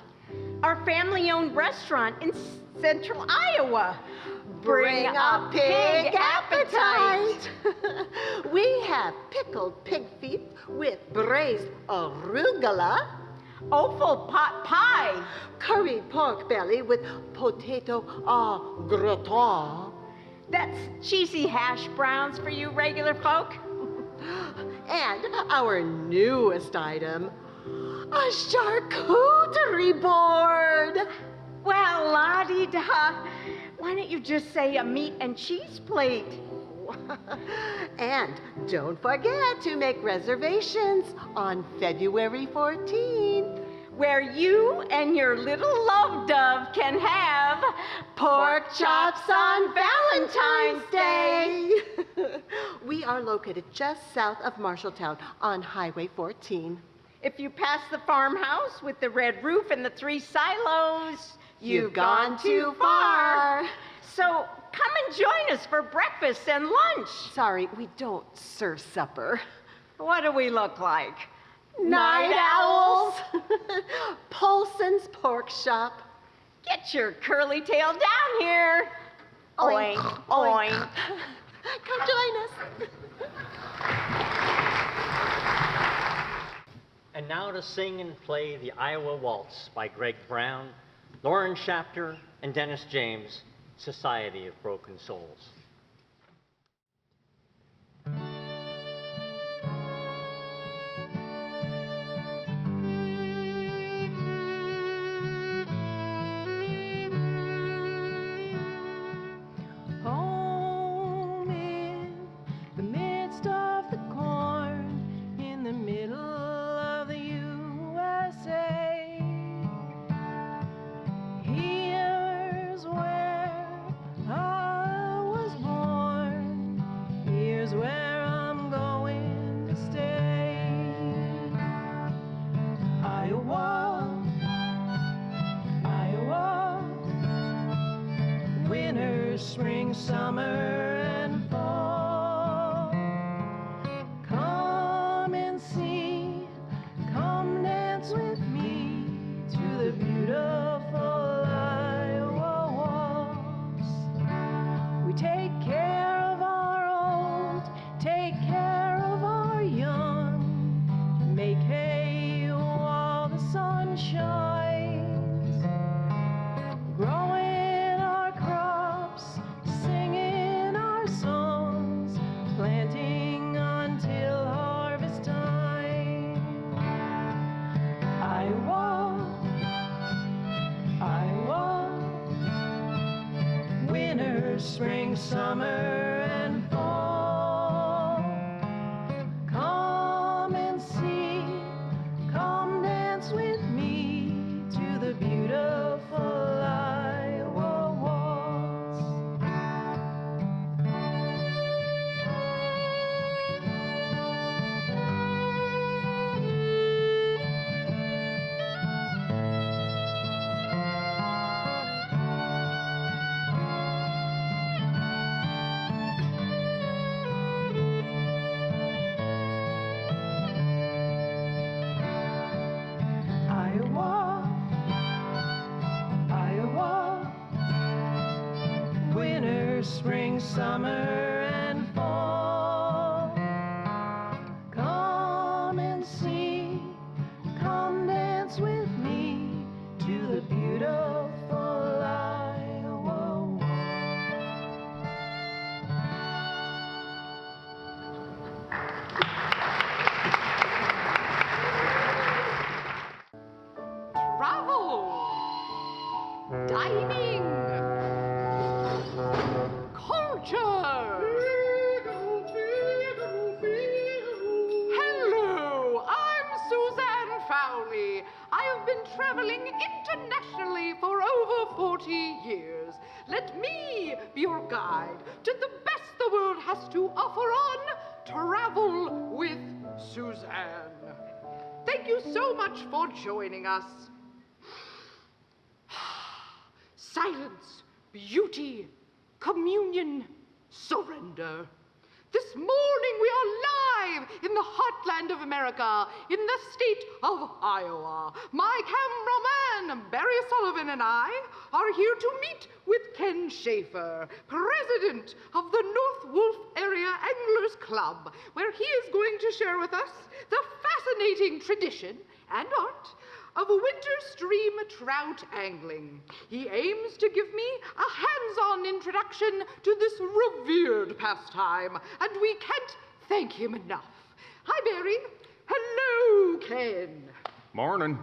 Our family-owned restaurant in Central Iowa. Bring a pig appetite. We have pickled pig feet with braised arugula, Offal pot pie. curried pork belly with potato au gratin, That's cheesy hash browns for you regular folk. and our newest item, a charcuterie board. Well, la-di-da. Why don't you just say a meat and cheese plate? And don't forget to make reservations on February 14th. Where you and your little love dove can have pork chops on Valentine's Day. We are located just south of Marshalltown on Highway 14. If you pass the farmhouse with the red roof and the 3 silos, you've gone too far. So come and join us for breakfast and lunch. Sorry, we don't serve supper. What do we look like? Night owls. Polson's Pork Shop. Get your curly tail down here. Oink, Oink, oink. oink. Come join us. And now to sing and play the Iowa Waltz by Greg Brown, Lauren Shafter, and Dennis James, Society of Broken Souls. Home in the midst of the corn, in the middle of the USA. Here's where I was born. Here's where I'm going to stay. Iowa, Iowa. Winter, spring, summer, and fall. Come and see, come dance with me to the beautiful Iowa waltz. We take care of our old, take care of our young, make hay while the sun shines, growing our crops, singing our songs, planting until harvest time. Iowa, Iowa, winter, spring, summer, and fall. Come and see, come dance with me to the beautiful Iowa waltz. Iowa, Iowa, winter, spring, summer, and fall. Come and see, come dance with me to the beautiful Iowa waltz. Travel, dining, culture. Hello, I'm Suzanne Fowley. I have been traveling internationally for over 40 years. Let me be your guide to the best the world has to offer on Travel with Suzanne. Thank you so much for joining us. Silence, beauty, communion, surrender. This morning we are live in the heartland of America, in the state of Iowa. My cameraman, Barry Sullivan, and I are here to meet with Ken Schaefer, president of the North Wolf Area Anglers Club, where he is going to share with us the fascinating tradition and art of winter stream trout angling. He aims to give me a hands-on introduction to this revered pastime, and we can't thank him enough. Hi, Barry. Hello, Ken. Morning.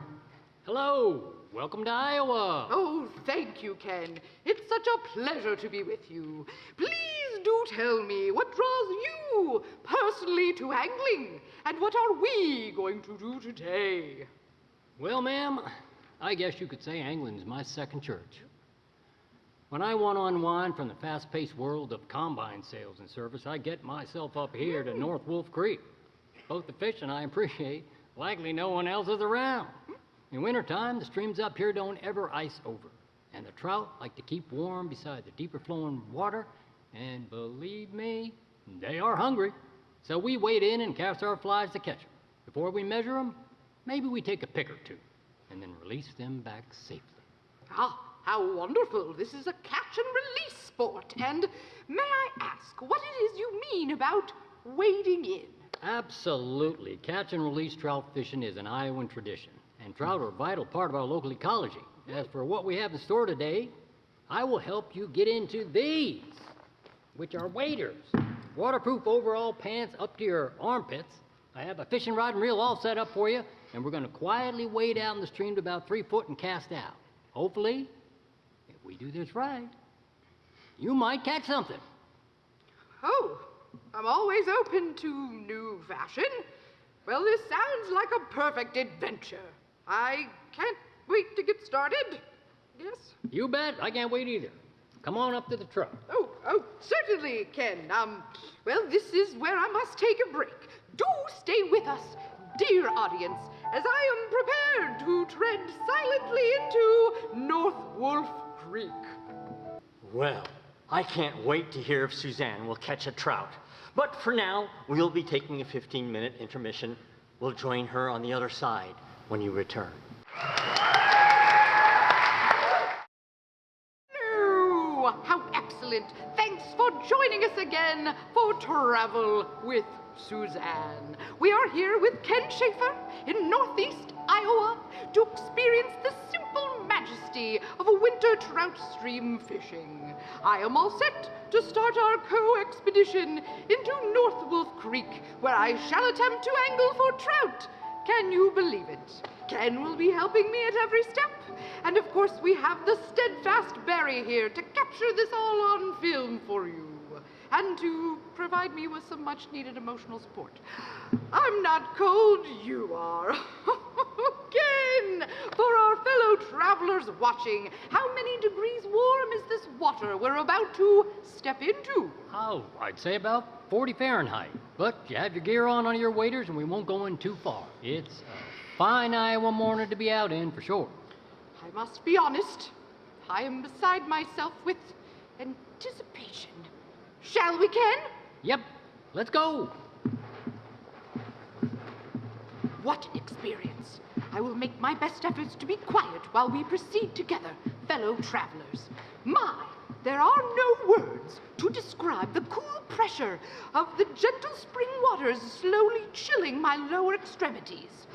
Hello. Welcome to Iowa. Oh, thank you, Ken. It's such a pleasure to be with you. Please do tell me what draws you personally to angling, and what are we going to do today? Well, ma'am, I guess you could say angling's my second church. When I want to unwind from the fast-paced world of combine sales and service, I get myself up here to North Wolf Creek. Both the fishing I appreciate, likely no one else is around. In wintertime, the streams up here don't ever ice over, and the trout like to keep warm beside the deeper flowing water, and believe me, they are hungry. So we wade in and cast our flies to catch them. Before we measure them, maybe we take a pick or two, and then release them back safely. Ah, how wonderful. This is a catch and release sport. And may I ask what it is you mean about wading in? Absolutely. Catch and release trout fishing is an Iowan tradition, and trout are a vital part of our local ecology. As for what we have in store today, I will help you get into these, which are waders. Waterproof overall pants up to your armpits. I have a fishing rod and reel all set up for you, and we're going to quietly wade out in the stream to about 3 foot and cast out. Hopefully, if we do this right, you might catch something. Oh, I'm always open to new fashion. Well, this sounds like a perfect adventure. I can't wait to get started. Yes? You bet. I can't wait either. Come on up to the truck. Oh, certainly, Ken. Well, this is where I must take a break. Do stay with us, dear audience, as I am prepared to tread silently into North Wolf Creek. Well, I can't wait to hear if Suzanne will catch a trout. But for now, we'll be taking a 15-minute intermission. We'll join her on the other side when you return. No! How excellent! Thanks for joining us again for Travel with Suzanne. We are here with Ken Schaefer in Northeast Iowa to experience the simple majesty of winter trout stream fishing. I am all set to start our co-expedition into North Wolf Creek, where I shall attempt to angle for trout. Can you believe it? Ken will be helping me at every step. And of course, we have the steadfast Barry here to capture this all on film for you, and to provide me with some much-needed emotional support. I'm not cold, you are. Ken, for our fellow travelers watching, how many degrees warm is this water we're about to step into? Oh, I'd say about 40 Fahrenheit. But you have your gear on your waders, and we won't go in too far. It's a fine Iowa morning to be out in, for sure. I must be honest. I am beside myself with anticipation. Shall we, Ken? Yep, let's go. What an experience. I will make my best efforts to be quiet while we proceed together, fellow travelers. There are no words to describe the cool pressure of the gentle spring waters slowly chilling my lower extremities.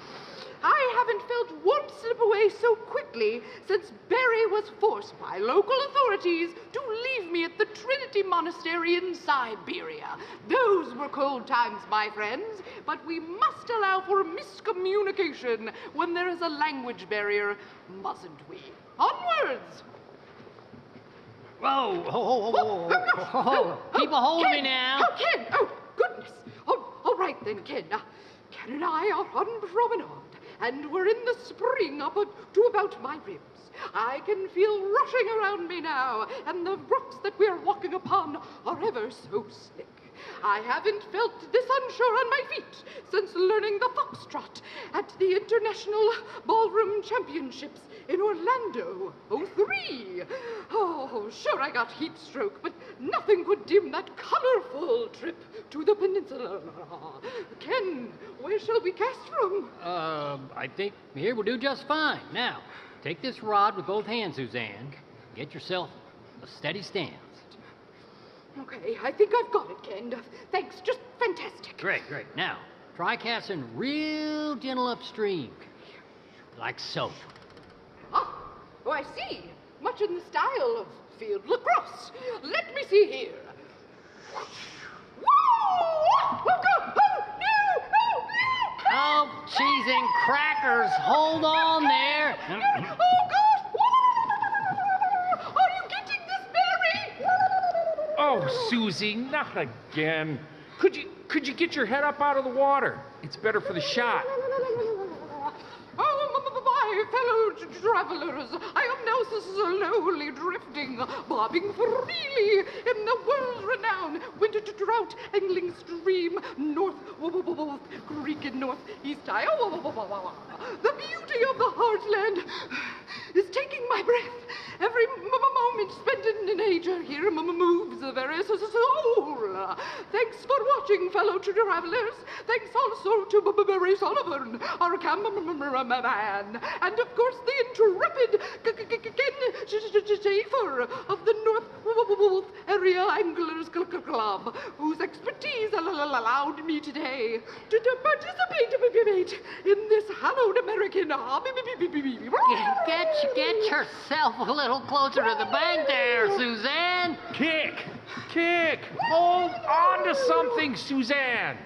I haven't felt warmth slip away so quickly since Barry was forced by local authorities to leave me at the Trinity Monastery in Siberia. Those were cold times, my friends, but we must allow for miscommunication when there is a language barrier, mustn't we? Onwards! Whoa, keep a hold of me now. Oh, Ken! Oh, goodness! Oh, all right then, Ken. Ken and I are on promenade, and we're in the spring up to about my ribs. I can feel rushing around me now, and the rocks that we are walking upon are ever so slick. I haven't felt this unsure on my feet since learning the foxtrot at the International Ballroom Championships in Orlando, '03. Oh, sure, I got heat stroke, but nothing could dim that colorful trip to the peninsula. Ken, where shall we cast from? I think here will do just fine. Now, take this rod with both hands, Suzanne. Get yourself a steady stance. Okay, I think I've got it, Ken. Thanks, just fantastic. Great. Now, try casting real gentle upstream, like so. Oh, I see. Much in the style of field lacrosse. Let me see here. Whoa! Oh, God! Oh, no! Oh, cheese and crackers, hold on there. Oh, God! Are you getting this, Barry? Oh, Susie, not again. Could you get your head up out of the water? It's better for the shot. Oh, my fellow travelers, I am now slowly drifting, bobbing freely in the world-renowned winter drought angling stream, North Creek in northeast Iowa. The beauty of the heartland is taking my breath. Every moment spent in nature here moves the very soul. Thanks for watching, fellow travelers. Thanks also to Barry Sullivan, our cameraman, and of course the intrepid Ken Schaefer of the North Area Anglers Club, whose expertise allowed me today to participate in this hallowed American hobby. Get yourself a little closer to the bank there, Suzanne. Kick! Hold on to something, Suzanne.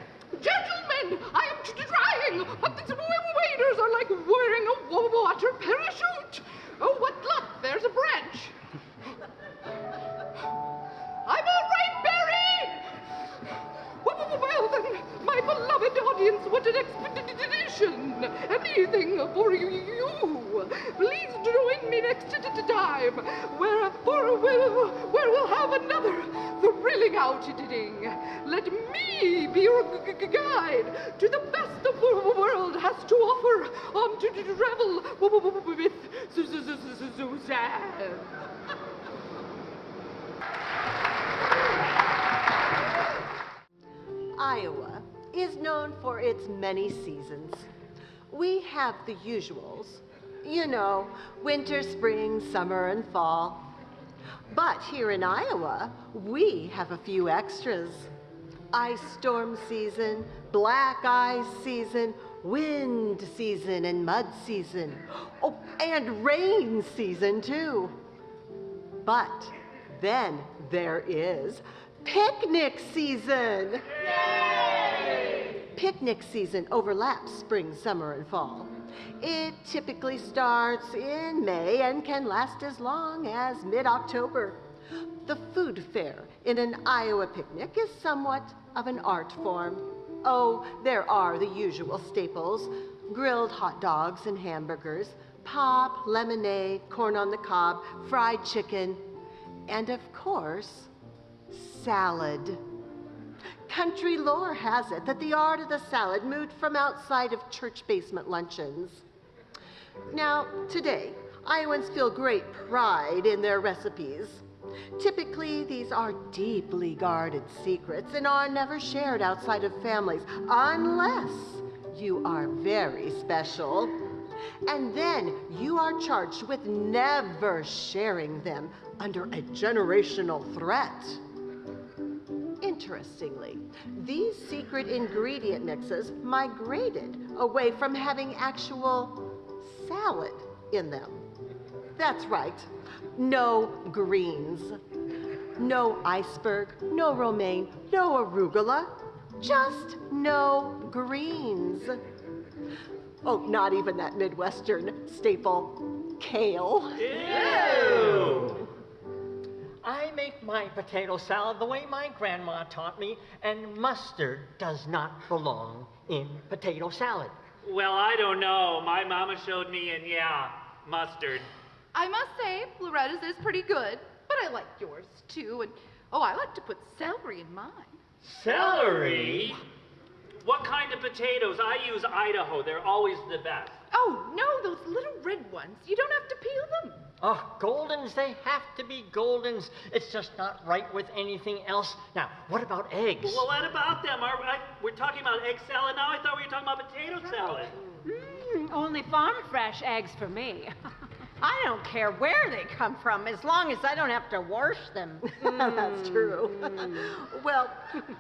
Gentlemen, I am trying, but these waders are like wearing a water parachute. Oh, what luck, there's a branch. I'm all right, Barry! Well then, my beloved audience, what an expedition! Anything for you. Please join me next time, where we'll have another thrilling outing. Let me be your guide to the best the world has to offer on to travel with Suzanne. Iowa is known for its many seasons. We have the usuals, you know, winter, spring, summer, and fall. But here in Iowa, we have a few extras. Ice storm season, black ice season, wind season, and mud season. Oh, and rain season, too. But then there is picnic season! Yay! Picnic season overlaps spring, summer, and fall. It typically starts in May and can last as long as mid-October. The food fair in an Iowa picnic is somewhat of an art form. Oh, there are the usual staples: grilled hot dogs and hamburgers, pop, lemonade, corn on the cob, fried chicken, and of course, salad. Country lore has it that the art of the salad moved from outside of church basement luncheons. Now, today, Iowans feel great pride in their recipes. Typically, these are deeply guarded secrets and are never shared outside of families, unless you are very special. And then you are charged with never sharing them under a generational threat. Interestingly, these secret ingredient mixes migrated away from having actual salad in them. That's right, no greens, no iceberg, no romaine, no arugula, just no greens. Oh, not even that Midwestern staple, kale. Ew! I make my potato salad the way my grandma taught me, and mustard does not belong in potato salad. Well, I don't know. My mama showed me, and yeah, mustard. I must say, Loretta's is pretty good, but I like yours too. And oh, I like to put celery in mine. Celery? What kind of potatoes? I use Idaho. They're always the best. Oh, no, those little red ones. You don't have to peel them. Oh, Goldens, they have to be Goldens. It's just not right with anything else. Now, what about eggs? Well, what about them? We're talking about egg salad now. I thought we were talking about potato salad. Only farm fresh eggs for me. I don't care where they come from, as long as I don't have to wash them. That's true. Well,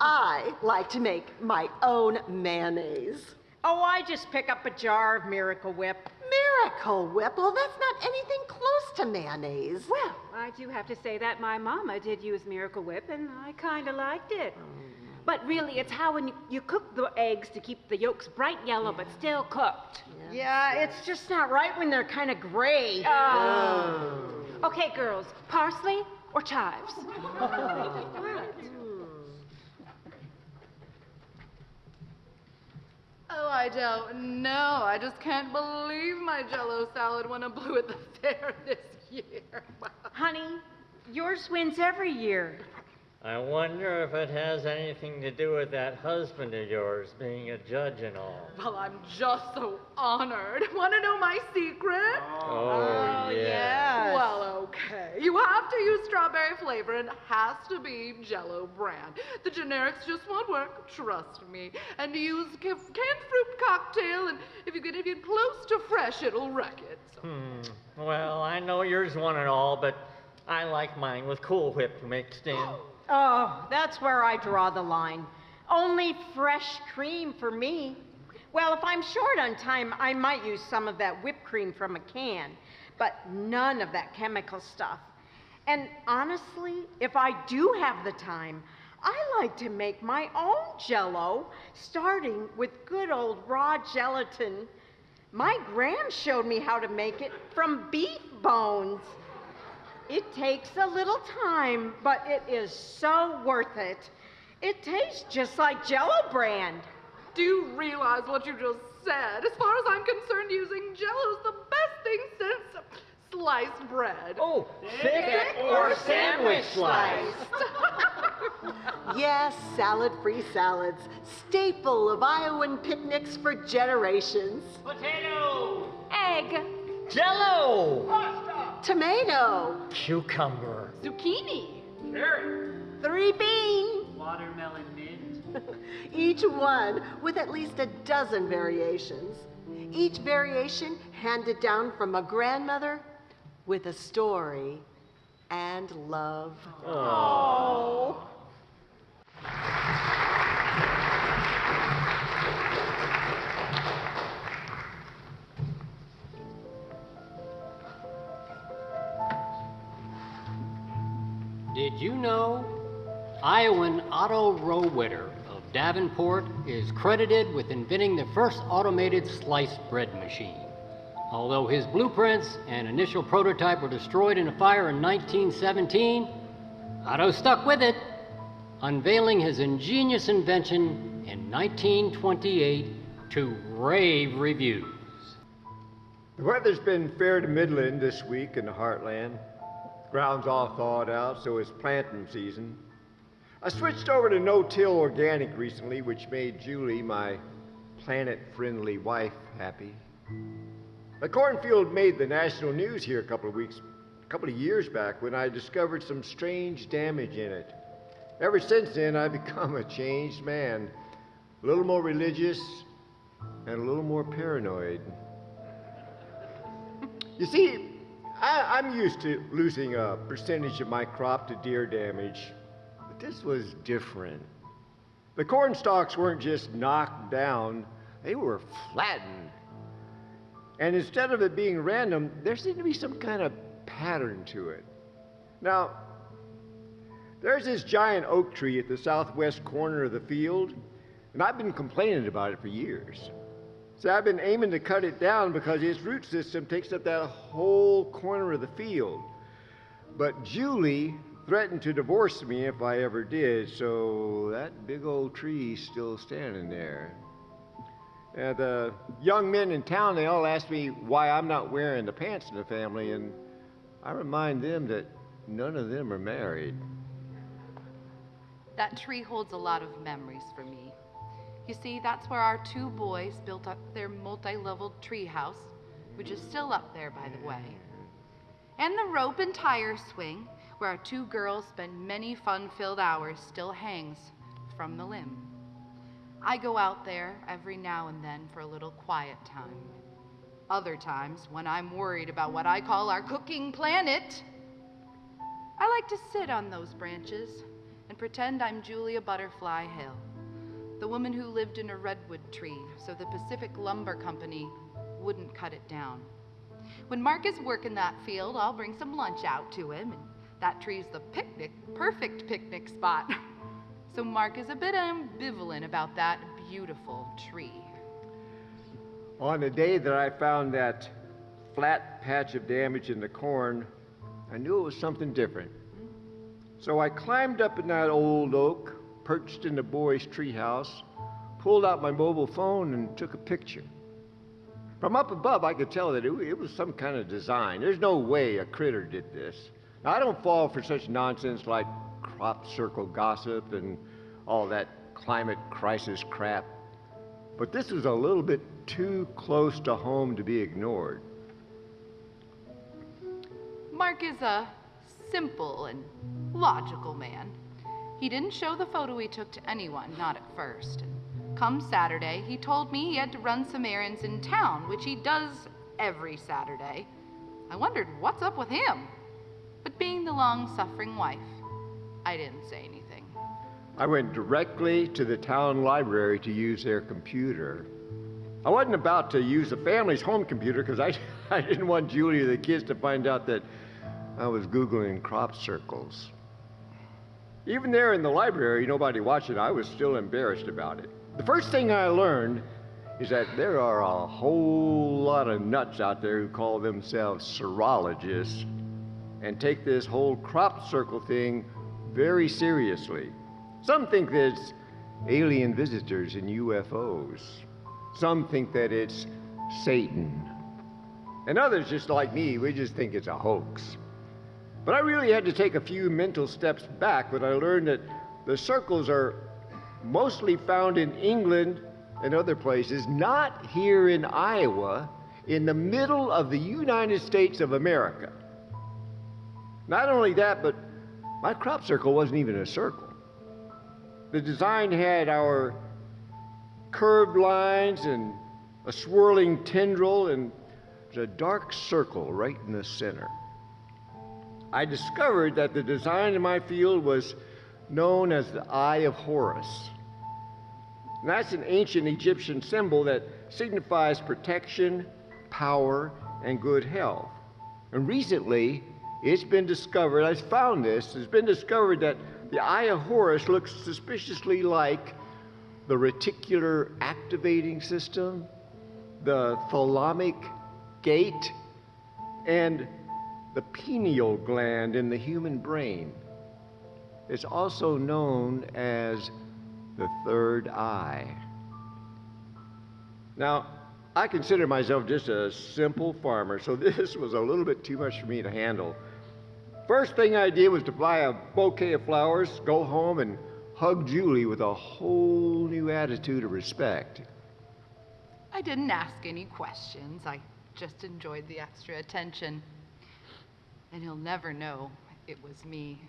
I like to make my own mayonnaise. Oh, I just pick up a jar of Miracle Whip. Miracle Whip? Well, that's not anything close to mayonnaise. Well, I do have to say that my mama did use Miracle Whip, and I kind of liked it. But really, it's how when you cook the eggs to keep the yolks bright yellow but still cooked. Yeah, it's just not right when they're kind of gray. Okay, girls, parsley or chives? Oh, I don't know. I just can't believe my Jell-O salad won a blue at the fair this year. Honey, yours wins every year. I wonder if it has anything to do with that husband of yours being a judge and all. Well, I'm just so honored. Want to know my secret? Oh, yeah. Well, okay. You have to use strawberry flavor and it has to be Jell-O brand. The generics just won't work, trust me. And use canned fruit cocktail, and if you get even close to fresh, it'll wreck it. So. Well, I know yours won it all, but I like mine with Cool Whip mixed in. Oh, that's where I draw the line. Only fresh cream for me. Well, if I'm short on time, I might use some of that whipped cream from a can, but none of that chemical stuff. And honestly, if I do have the time, I like to make my own Jell-O, starting with good old raw gelatin. My Gram showed me how to make it from beef bones. It takes a little time, but it is so worth it. It tastes just like Jell-O brand. Do you realize what you just said? As far as I'm concerned, using Jell-O's the best thing since sliced bread. Oh, thick or sandwich slice? Yes, salad-free salads, staple of Iowan picnics for generations. Potato! Egg. Jell-O! Tomato. Cucumber. Zucchini. Gerry! 3 bean. Watermelon mint. Each one with at least a dozen variations. Each variation handed down from a grandmother with a story and love. Oh. Did you know Iowan Otto Rowitter of Davenport is credited with inventing the first automated sliced bread machine? Although his blueprints and initial prototype were destroyed in a fire in 1917, Otto stuck with it, unveiling his ingenious invention in 1928 to rave reviews. The weather's been fair to middling this week in the heartland. Ground's all thawed out, so it's planting season. I switched over to no-till organic recently, which made Julie, my planet-friendly wife, happy. The cornfield made the national news here a couple of years back when I discovered some strange damage in it. Ever since then, I've become a changed man, a little more religious and a little more paranoid. You see, I'm used to losing a percentage of my crop to deer damage, but this was different. The corn stalks weren't just knocked down, they were flattened. And instead of it being random, there seemed to be some kind of pattern to it. Now, there's this giant oak tree at the southwest corner of the field, and I've been complaining about it for years. So I've been aiming to cut it down because its root system takes up that whole corner of the field. But Julie threatened to divorce me if I ever did, so that big old tree's still standing there. The young men in town, they all ask me why I'm not wearing the pants in the family, and I remind them that none of them are married. That tree holds a lot of memories for me. You see, that's where our 2 boys built up their multi-leveled tree house, which is still up there, by the way. And the rope and tire swing, where our 2 girls spend many fun-filled hours, still hangs from the limb. I go out there every now and then for a little quiet time. Other times, when I'm worried about what I call our cooking planet, I like to sit on those branches and pretend I'm Julia Butterfly Hill, the woman who lived in a redwood tree so the Pacific Lumber Company wouldn't cut it down. When Mark is working that field, I'll bring some lunch out to him, and that tree's the perfect picnic spot. So Mark is a bit ambivalent about that beautiful tree. On the day that I found that flat patch of damage in the corn, I knew it was something different. So I climbed up in that old oak, perched in the boys' treehouse, pulled out my mobile phone and took a picture. From up above, I could tell that it was some kind of design. There's no way a critter did this. Now, I don't fall for such nonsense like crop circle gossip and all that climate crisis crap, but this was a little bit too close to home to be ignored. Mark is a simple and logical man. He didn't show the photo he took to anyone, not at first. And come Saturday, he told me he had to run some errands in town, which he does every Saturday. I wondered what's up with him. But being the long-suffering wife, I didn't say anything. I went directly to the town library to use their computer. I wasn't about to use the family's home computer because I didn't want Julie or the kids to find out that I was Googling crop circles. Even there in the library, nobody watching, I was still embarrassed about it. The first thing I learned is that there are a whole lot of nuts out there who call themselves serologists and take this whole crop circle thing very seriously. Some think that it's alien visitors and UFOs. Some think that it's Satan. And others, just like me, we just think it's a hoax. But I really had to take a few mental steps back when I learned that the circles are mostly found in England and other places, not here in Iowa, in the middle of the United States of America. Not only that, but my crop circle wasn't even a circle. The design had our curved lines and a swirling tendril and a dark circle right in the center. I discovered that the design in my field was known as the Eye of Horus. And that's an ancient Egyptian symbol that signifies protection, power, and good health. And recently, it's been discovered that the Eye of Horus looks suspiciously like the reticular activating system, the thalamic gate, and the pineal gland in the human brain. It's also known as the third eye. Now, I consider myself just a simple farmer, so this was a little bit too much for me to handle. First thing I did was to buy a bouquet of flowers, go home, and hug Julie with a whole new attitude of respect. I didn't ask any questions. I just enjoyed the extra attention. And he'll never know it was me.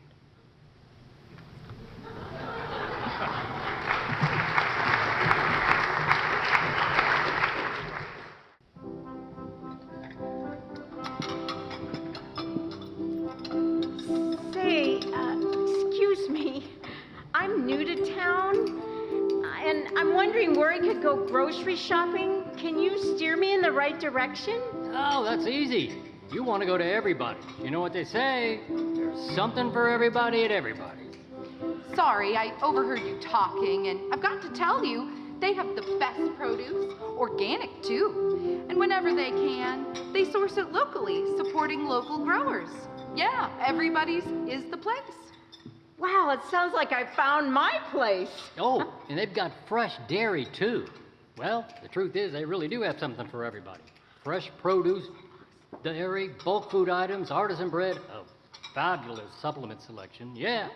Say, excuse me. I'm new to town, and I'm wondering where I could go grocery shopping. Can you steer me in the right direction? Oh, that's easy. You want to go to everybody. You know what they say? There's something for everybody at everybody's. Sorry, I overheard you talking, and I've got to tell you, they have the best produce, organic too. And whenever they can, they source it locally, supporting local growers. Yeah, everybody's is the place. Wow, it sounds like I found my place. Oh, and they've got fresh dairy too. Well, the truth is they really do have something for everybody. Fresh produce, dairy, bulk food items, artisan bread, a fabulous supplement selection. Yeah,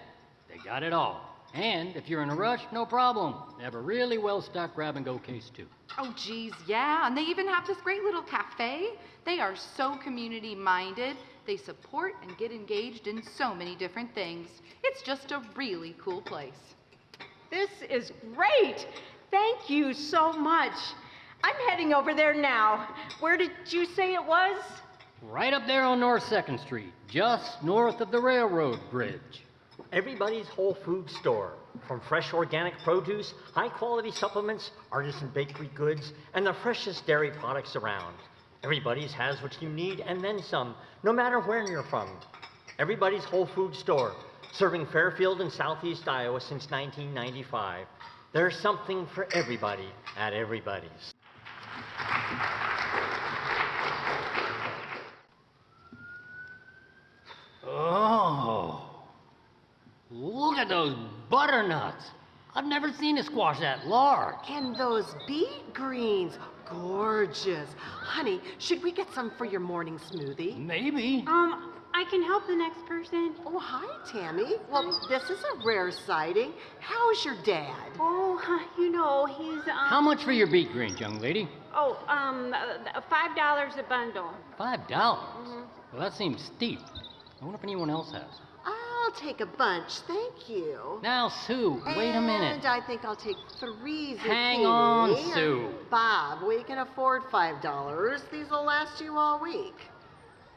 they got it all. And if you're in a rush, no problem. They have a really well-stocked grab-and-go case, too. Oh, geez, yeah. And they even have this great little cafe. They are so community-minded. They support and get engaged in so many different things. It's just a really cool place. This is great. Thank you so much. I'm heading over there now. Where did you say it was? Right up there on North 2nd Street, just north of the railroad bridge. Everybody's Whole Food store. From fresh organic produce, high-quality supplements, artisan bakery goods, and the freshest dairy products around. Everybody's has what you need and then some, no matter where you're from. Everybody's Whole Food store, serving Fairfield and Southeast Iowa since 1995. There's something for everybody at Everybody's. Oh, look at those butternuts. I've never seen a squash that large. And those beet greens, gorgeous. Honey, should we get some for your morning smoothie? Maybe. I can help the next person. Oh, hi, Tammy. Well, this is a rare sighting. How's your dad? Oh, you know, he's, How much for your beet greens, young lady? $5 a bundle. $5? Well, that seems steep. I wonder if anyone else has. I'll take a bunch, thank you. Now, Sue, wait a minute. And I think I'll take 3 zucchini. Hang on, Sue. Bob, we can afford $5. These will last you all week.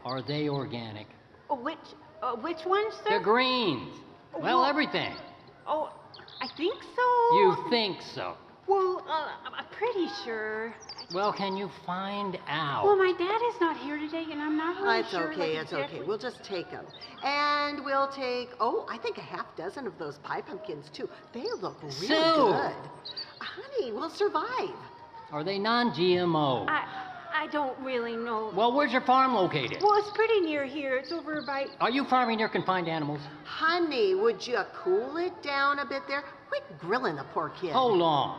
Are they organic? Which ones, sir? They're greens. Well, everything. Oh, I think so. You think so? Well, I'm pretty sure. Well, can you find out? Well, my dad is not here today, and I'm not really It's sure. okay, it's okay. We'll just take them. And we'll take, I think a half dozen of those pie pumpkins, too. They look really Sue! good. Honey, we'll survive. Are they non-GMO? I don't really know. Well, where's your farm located? Well, it's pretty near here. It's over by... Are you farming near confined animals? Honey, would you cool it down a bit there? Quit grilling the poor kid. Hold on.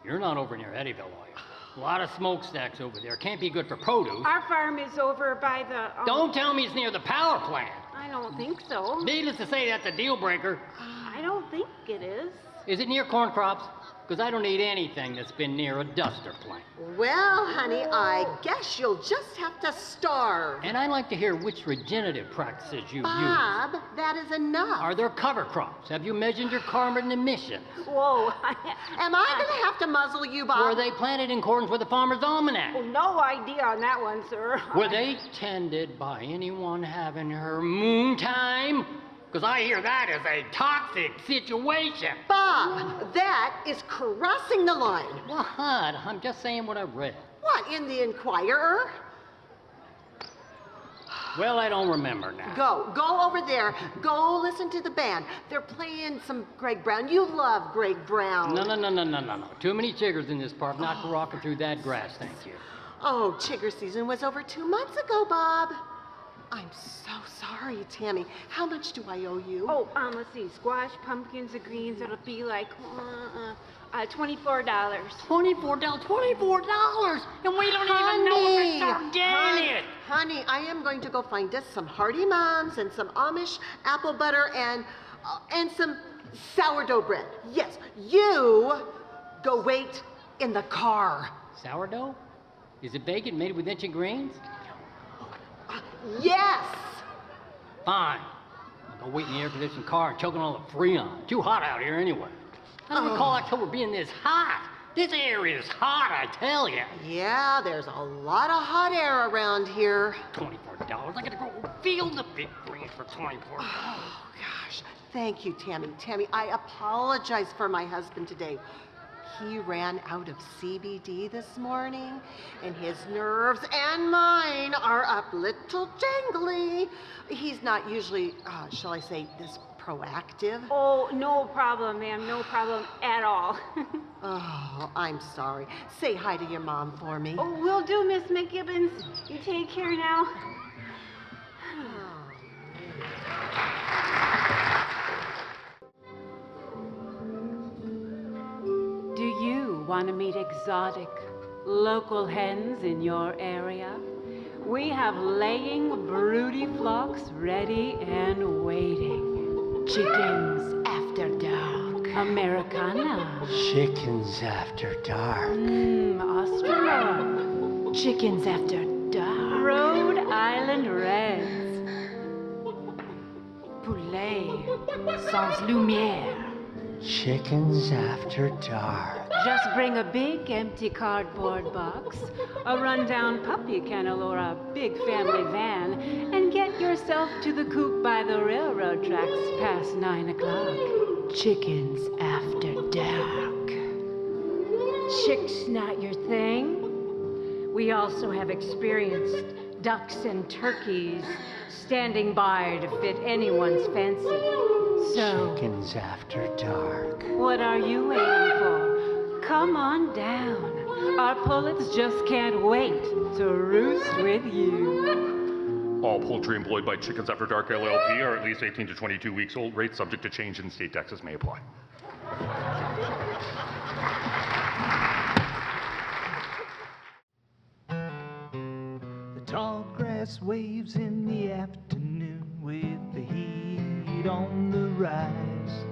You're not over near Eddyville, are you? A lot of smokestacks over there. Can't be good for produce. Our farm is over by the... Don't tell me it's near the power plant. I don't think so. Needless to say, that's a deal breaker. I don't think it is. Is it near corn crops? Because I don't need anything that's been near a duster plant. Well, honey, I guess you'll just have to starve. And I'd like to hear which regenerative practices you use. Bob, that is enough. Are there cover crops? Have you measured your carbon emissions? Whoa. Am I going to have to muzzle you, Bob? Were they planted in accordance with the Farmer's Almanac? Oh, no idea on that one, sir. Were they tended by anyone having her moon time? Because I hear that is a toxic situation. Bob, that is crossing the line. What? I'm just saying what I read. What, in the Inquirer? Well, I don't remember now. Go over there. Go listen to the band. They're playing some Greg Brown. You love Greg Brown. No. Too many chiggers in this park, not rocking through that grass, thank you. Oh, chigger season was over 2 months ago, Bob. I'm so sorry, Tammy. How much do I owe you? Oh, let's see. Squash, pumpkins, and greens. It'll be like $24. $24? And we don't even know if it's organic! Honey, I am going to go find us some Hardy Moms and some Amish apple butter and some sourdough bread. Yes, you go wait in the car. Sourdough? Is it bacon made with ancient grains? Yes! Fine. I'll go wait in the air-conditioned car and choking all the Freon. Too hot out here anyway. I don't recall October being this hot. This air is hot, I tell you. Yeah, there's a lot of hot air around here. $24. I gotta go field the big greens for $24. Oh, gosh. Thank you, Tammy. Tammy, I apologize for my husband today. He ran out of CBD this morning, and his nerves and mine are up little jangly. He's not usually, shall I say, this proactive. Oh, no problem, ma'am. No problem at all. Oh, I'm sorry. Say hi to your mom for me. Oh, will do, Miss McGibbons. You take care now. Do you want to meet exotic local hens in your area? We have laying broody flocks ready and waiting. Chickens after Americana. Chickens after dark. Australorp. Chickens after dark. Rhode Island Reds. Poulet sans lumière. Chickens after dark. Just bring a big empty cardboard box, a rundown puppy kennel, or a big family van, and get yourself to the coop by the railroad tracks past 9 o'clock. Chickens after dark. Chicks not your thing? We also have experienced ducks and turkeys standing by to fit anyone's fancy. So, Chickens after dark. what are you waiting for? Come on down. Our pullets just can't wait to roost with you. All poultry employed by Chickens After Dark LLP are at least 18 to 22 weeks old. Rates subject to change in state taxes may apply. The tall grass waves in the afternoon with the heat on the rise.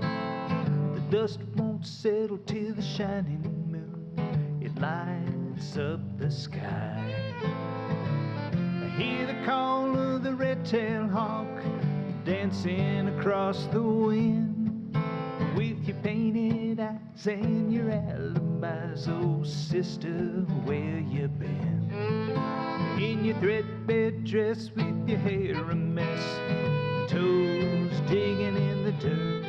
The dust won't settle till the shining moon, it lights up the sky. I hear the call of the red-tailed hawk dancing across the wind. With your painted eyes and your alibis, oh sister, where you been? In your threadbare dress with your hair a mess, toes digging in the dirt.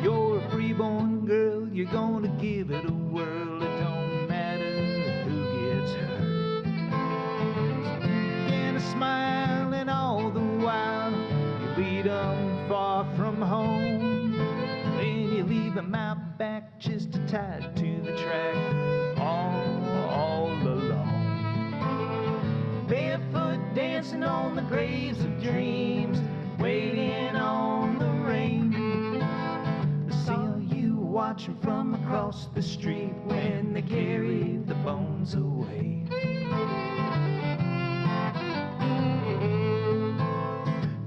You're a freeborn girl, you're gonna give it a whirl. It don't matter who gets hurt. And a smile, and all the while you lead 'em far from home. Then you leave 'em out back just tied to the track, all alone. Barefoot dancing on the graves of dreams, waiting on the rain. I saw you watching from across the street when they carried the bones away.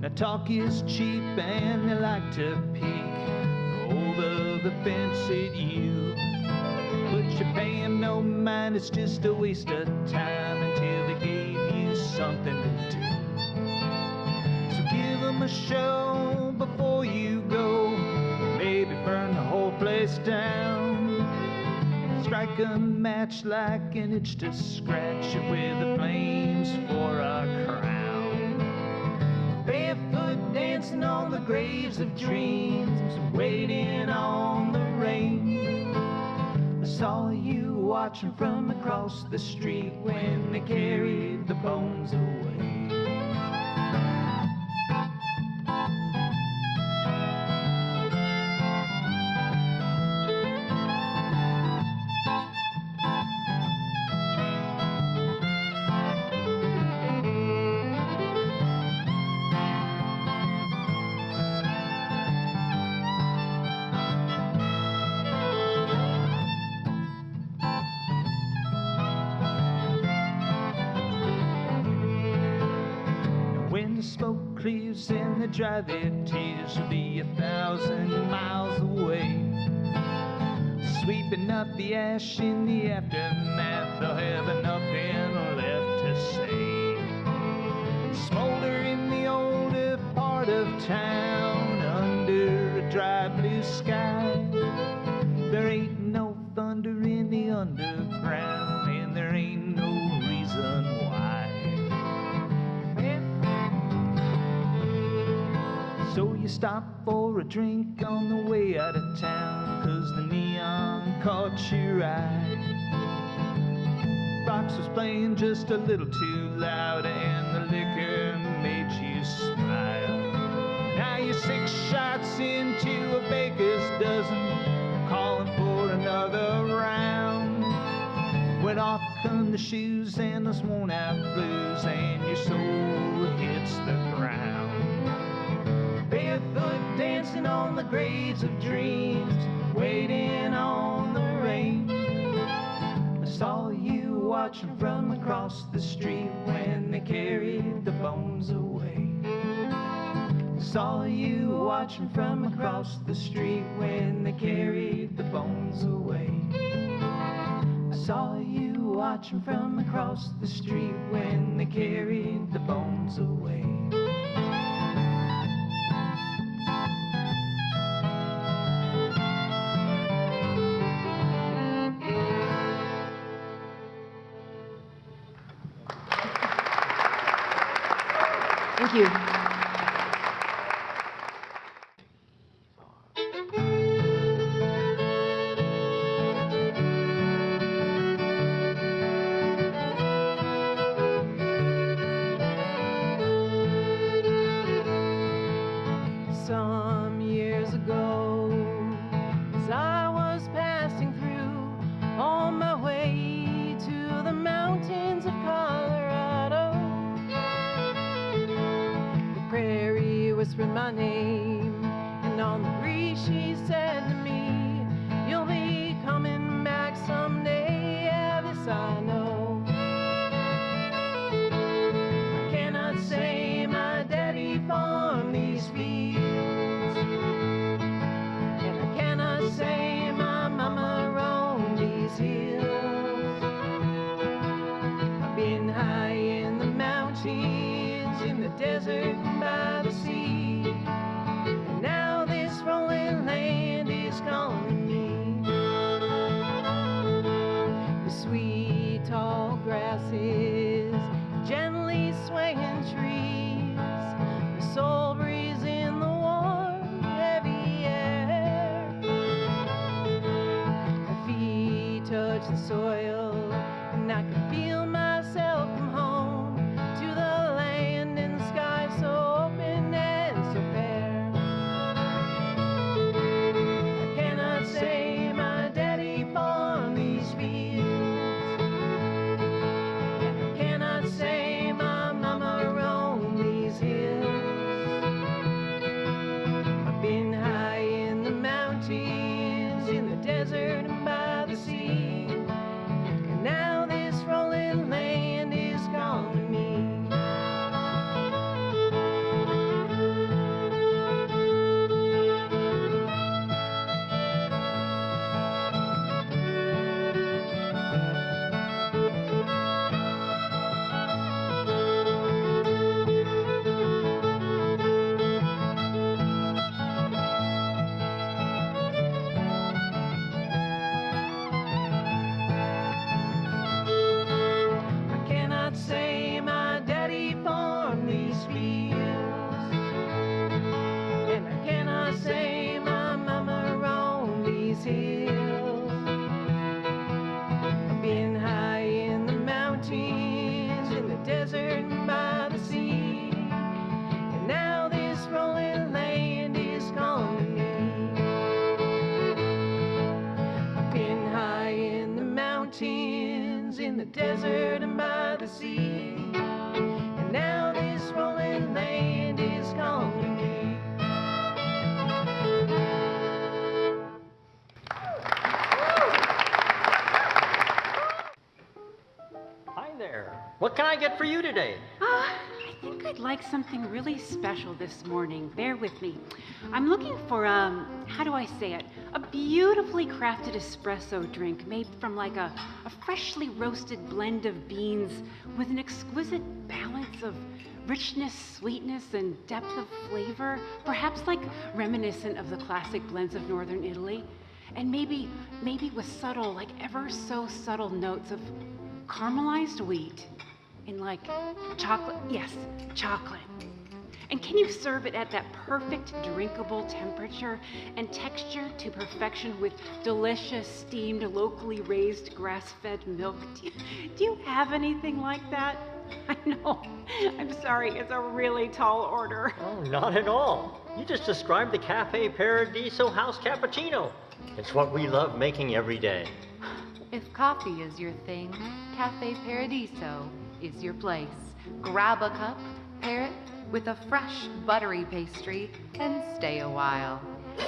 Now talk is cheap and they like to peek over the fence at you, but you pay 'em no mind, it's just a waste of time until they gave you something to do. So give 'em a show before you go, maybe burn the whole place down. Strike a match like an itch to scratch it with the flames for a crown. Barefoot dancing on the graves of dreams, waiting on the rain. I saw you watching from across the street when they carried the bones away. Smoke clears and they dry their tears, will be 1,000 miles away. Sweeping up the ash in the aftermath, they'll have nothing left to say. Smolder in the older part of town, under a dry blue sky. There ain't no thunder in the underground, and there ain't no reason why. So you stop for a drink on the way out of town, 'cause the neon caught your eye. Fox was playing just a little too loud, and the liquor made you smile. Now you're 6 shots into a baker's dozen, calling for another round. When off come the shoes and those worn out blues, and your soul hits the ground. Barefoot dancing on the graves of dreams, waiting on the rain. I saw you watching from across the street when they carried the bones away. I Saw you watching from across the street when they carried the bones away. I saw you watching from across the street when they carried the bones away. Thank you. Some years ago, as I was passing through on my way to the mountains of Colorado, the prairie whispered my name, and on the breeze she said to me, "You'll be coming back someday, yeah, this I know." I cannot say my daddy farmed these fields, and I cannot say my mama roamed these hills. I've been high in the mountains, in the desert, and by the sea, and now this rolling land is calling me. The sweet tall grasses, gently swaying trees, the soul breeze in the warm, heavy air. My feet touch the soil, and I can feel myself come home to the land and the sky so open and so fair. I cannot say my daddy farmed these fields, and I cannot say my mama roamed these hills. I've been high in the mountains, in the desert, and by the sea, and now this rolling land is calling me. I cannot say my daddy farmed these fields, and I cannot say my mama roamed these hills. I've been high in the mountains, in the desert, and by the sea, and now this rolling land is calling me. I've been high in the mountains, in the desert, and by the sea, and now this rolling land is calling me. Hi there. What can I get for you today? I think I'd like something really special this morning. Bear with me. I'm looking for, how do I say it? A beautifully crafted espresso drink made from like a freshly roasted blend of beans with an exquisite balance of richness, sweetness, and depth of flavor. Perhaps like reminiscent of the classic blends of Northern Italy. And maybe with subtle, like ever so subtle notes of caramelized wheat in like chocolate. Yes, chocolate. And can you serve it at that perfect drinkable temperature and texture to perfection with delicious steamed, locally raised grass-fed milk? Do you have anything like that? I know. I'm sorry, it's a really tall order. Oh, not at all. You just described the Cafe Paradiso House Cappuccino. It's what we love making every day. If coffee is your thing, Cafe Paradiso is your place. Grab a cup, pair it with a fresh, buttery pastry, and stay a while.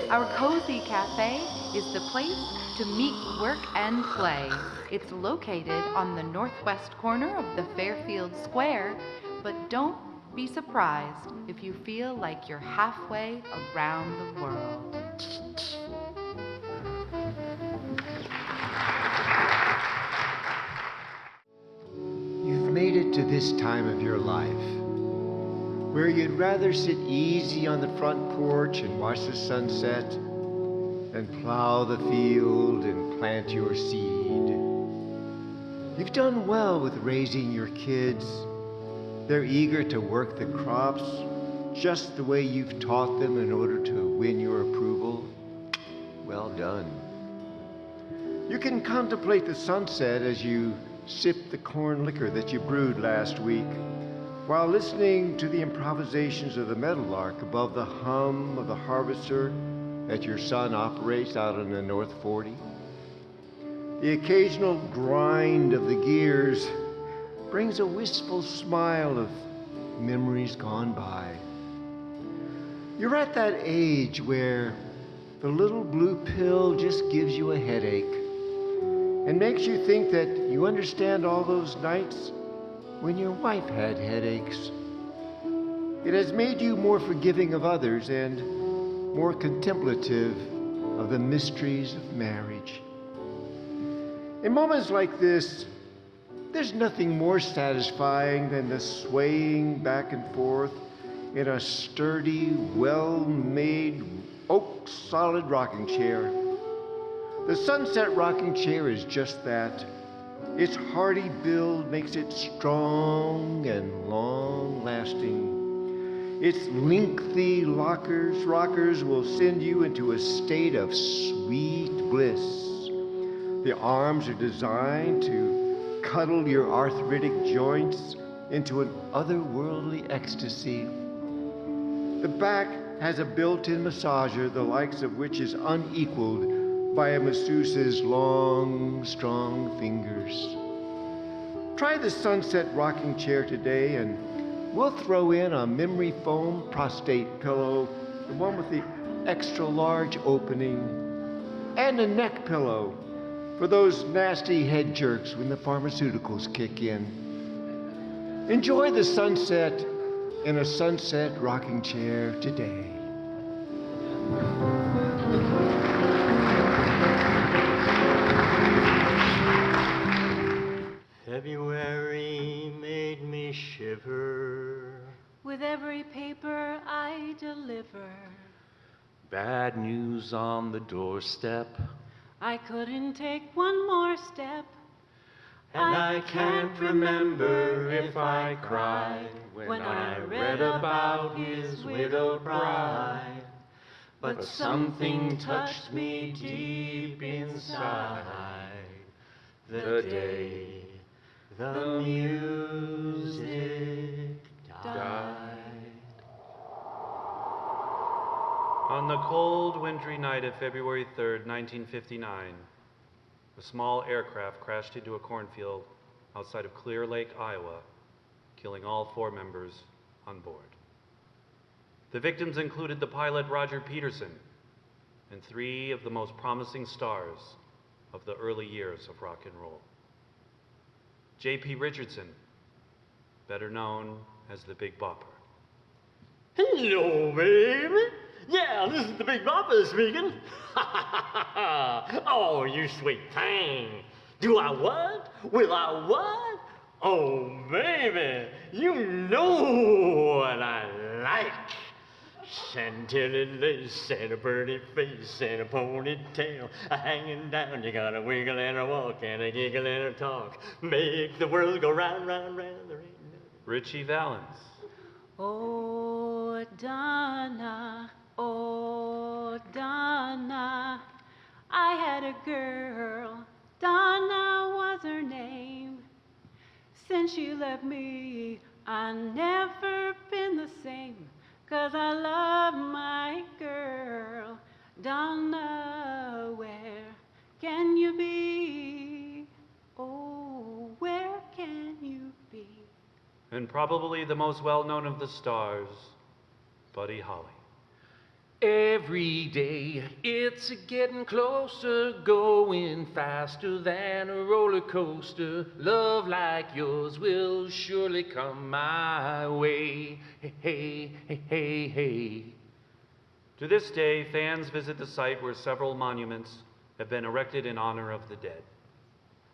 Our cozy cafe is the place to meet, work, and play. It's located on the northwest corner of the Fairfield Square, but don't Be surprised if you feel like you're halfway around the world. You've made it to this time of your life where you'd rather sit easy on the front porch and watch the sunset than plow the field and plant your seed. You've done well with raising your kids. They're eager to work the crops just the way you've taught them in order to win your approval. Well done. You can contemplate the sunset as you sip the corn liquor that you brewed last week, while listening to the improvisations of the meadowlark above the hum of the harvester that your son operates out in the North 40. The occasional grind of the gears brings a wistful smile of memories gone by. You're at that age where the little blue pill just gives you a headache and makes you think that you understand all those nights when your wife had headaches. It has made you more forgiving of others and more contemplative of the mysteries of marriage. In moments like this, there's nothing more satisfying than the swaying back and forth in a sturdy, well-made oak solid rocking chair. The Sunset rocking chair is just that. Its hardy build makes it strong and long-lasting. Its lengthy rockers will send you into a state of sweet bliss. The arms are designed to cuddle your arthritic joints into an otherworldly ecstasy. The back has a built-in massager, the likes of which is unequaled by a masseuse's long, strong fingers. Try the Sunset rocking chair today, and we'll throw in a memory foam prostate pillow, the one with the extra large opening, and a neck pillow for those nasty head jerks when the pharmaceuticals kick in. Enjoy the sunset in a Sunset rocking chair today. February made me shiver With every paper I deliver, Bad news on the doorstep. I couldn't take one more step. and I can't remember if I cried when I read about his widowed bride. But something touched me deep inside the day the music died. On the cold, wintry night of February 3rd, 1959, a small aircraft crashed into a cornfield outside of Clear Lake, Iowa, killing all 4 members on board. The victims included the pilot Roger Peterson and 3 of the most promising stars of the early years of rock and roll. J.P. Richardson, better known as the Big Bopper. Hello, baby. Yeah, this is the Big Bopper speaking. Oh, you sweet thing. Do I what? Will I what? Oh, baby, you know what I like. Chantilly lace and a pretty face and a ponytail hanging down. You got a wiggle and a walk and a giggle and a talk. Make the world go round, round, round. There ain't no... Richie Valens. Oh, Donna, I had a girl, Donna was her name. Since she left me, I never been the same. 'Cause I love my girl, Donna, where can you be? Oh, where can you be? And probably the most well-known of the stars, Buddy Holly. Every day it's getting closer, going faster than a roller coaster. Love like yours will surely come my way. Hey, hey, hey, hey, hey. To this day, fans visit the site where several monuments have been erected in honor of the dead.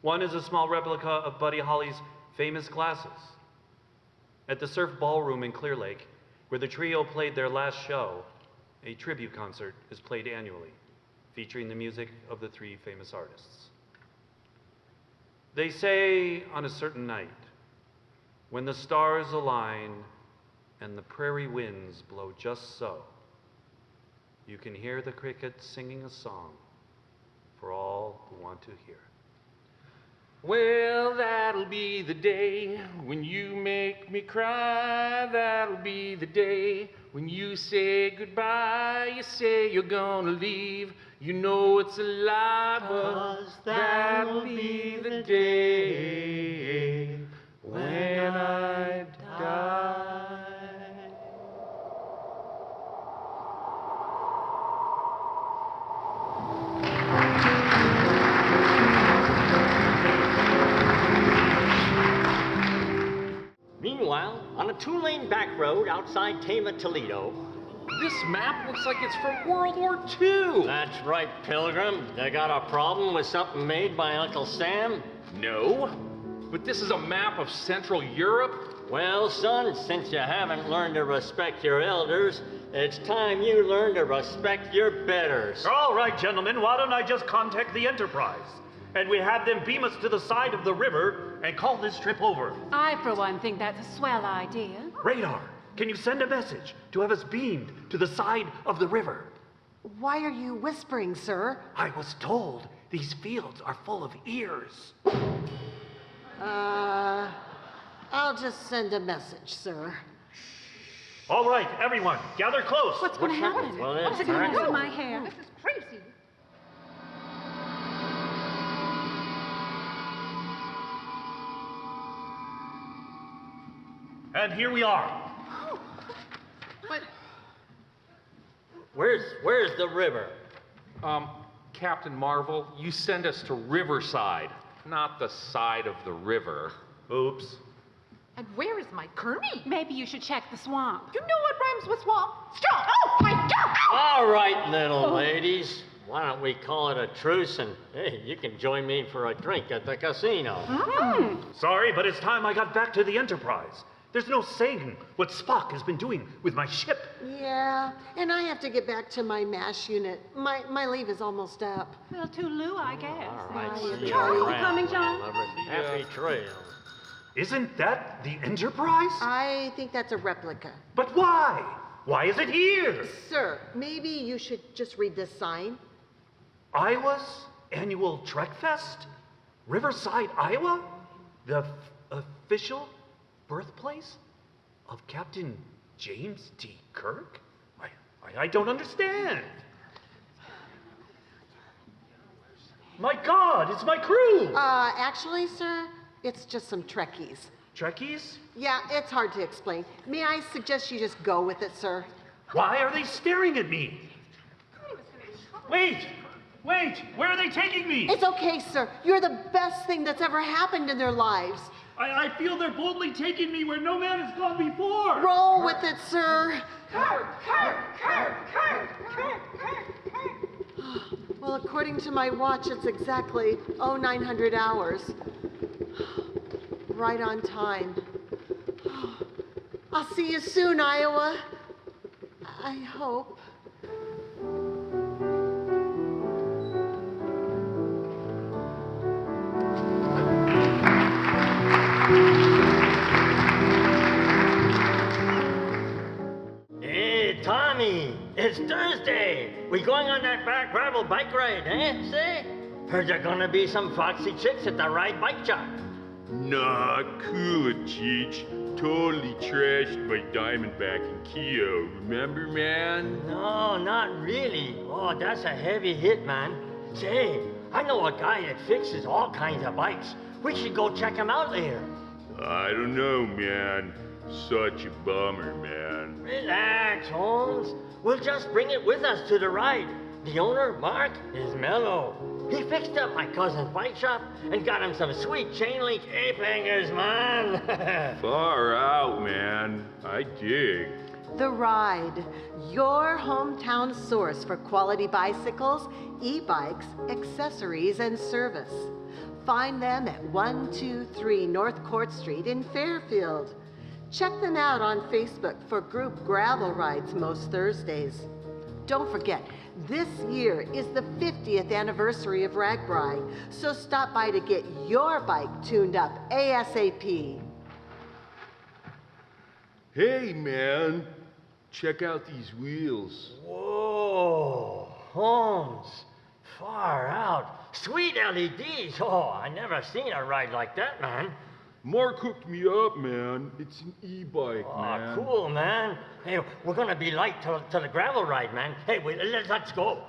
One is a small replica of Buddy Holly's famous glasses. At the Surf Ballroom in Clear Lake, where the trio played their last show, a tribute concert is played annually, featuring the music of the three famous artists. They say on a certain night, when the stars align and the prairie winds blow just so, you can hear the crickets singing a song for all who want to hear. Well, that'll be the day when you make me cry. That'll be the day when you say goodbye. You say you're gonna leave. You know it's a lie, but that'll be the day when I die. Meanwhile, on a 2-lane back road outside Tama, Toledo. This map looks like it's from World War II. That's right, Pilgrim. They got a problem with something made by Uncle Sam? No, but this is a map of Central Europe. Well, son, since you haven't learned to respect your elders, it's time you learn to respect your betters. All right, gentlemen, why don't I just contact the Enterprise? And we have them beam us to the side of the river and call this trip over. I, for one, think that's a swell idea. Radar, can you send a message to have us beamed to the side of the river? Why are you whispering, sir? I was told these fields are full of ears. I'll just send a message, sir. All right, everyone, gather close. What's going to happen? Well, What's it's going to do time. to my hair? This is crazy. And here we are. But Where's the river? Captain Marvel, you send us to Riverside, not the side of the river. Oops. and where is my Kermie? Maybe you should check the swamp. You know what rhymes with swamp? Straw. Oh my God! All right, little ladies. Why don't we call it a truce and, hey, you can join me for a drink at the casino. Sorry, but it's time I got back to the Enterprise. There's no saying what Spock has been doing with my ship. Yeah, and I have to get back to my MASH unit. My leave is almost up. Well, Tulu, I guess. All right, Bye, see you everybody. You around, coming, John? lover. Happy trails. Isn't that the Enterprise? I think that's a replica. But why? Why is it here? Sir, maybe you should just read this sign. Iowa's annual Trek Fest? Riverside, Iowa? The official birthplace of Captain James T. Kirk? I don't understand. My God, it's my crew! Actually, sir, it's just some Trekkies. Trekkies? Yeah, it's hard to explain. May I suggest you just go with it, sir? Why are they staring at me? Wait, where are they taking me? It's okay, sir. You're the best thing that's ever happened in their lives. I feel they're boldly taking me where no man has gone before. Roll with it, sir. Well, according to my watch, it's exactly 0900 hours. Right on time. I'll see you soon, Iowa. I hope. Hey, Tommy, it's Thursday. We going on that back gravel bike ride, eh? Say? Heard there gonna be some foxy chicks at the ride bike shop. Nah, cool it, Cheech. Totally trashed by Diamondback and Keo. Remember, man? No, not really. Oh, that's a heavy hit, man. Say, I know a guy that fixes all kinds of bikes. We should go check him out later. I don't know, man. Such a bummer, man. Relax, Holmes. We'll just bring it with us to the ride. The owner, Mark, is mellow. He fixed up my cousin's bike shop and got him some sweet chain link ape hangers, man. Far out, man. I dig. The Ride, your hometown source for quality bicycles, e-bikes, accessories, and service. Find them at 123 North Court Street in Fairfield. Check them out on Facebook for group gravel rides most Thursdays. Don't forget, this year is the 50th anniversary of RAGBRAI, so stop by to get your bike tuned up ASAP. Hey, man. Check out these wheels. Whoa, Holmes, far out. Sweet LEDs. Oh, I never seen a ride like that, man. Mark hooked me up, man. It's an e-bike, Oh, man. cool, man. Hey, we're gonna be late to the gravel ride, man. Hey, let's go.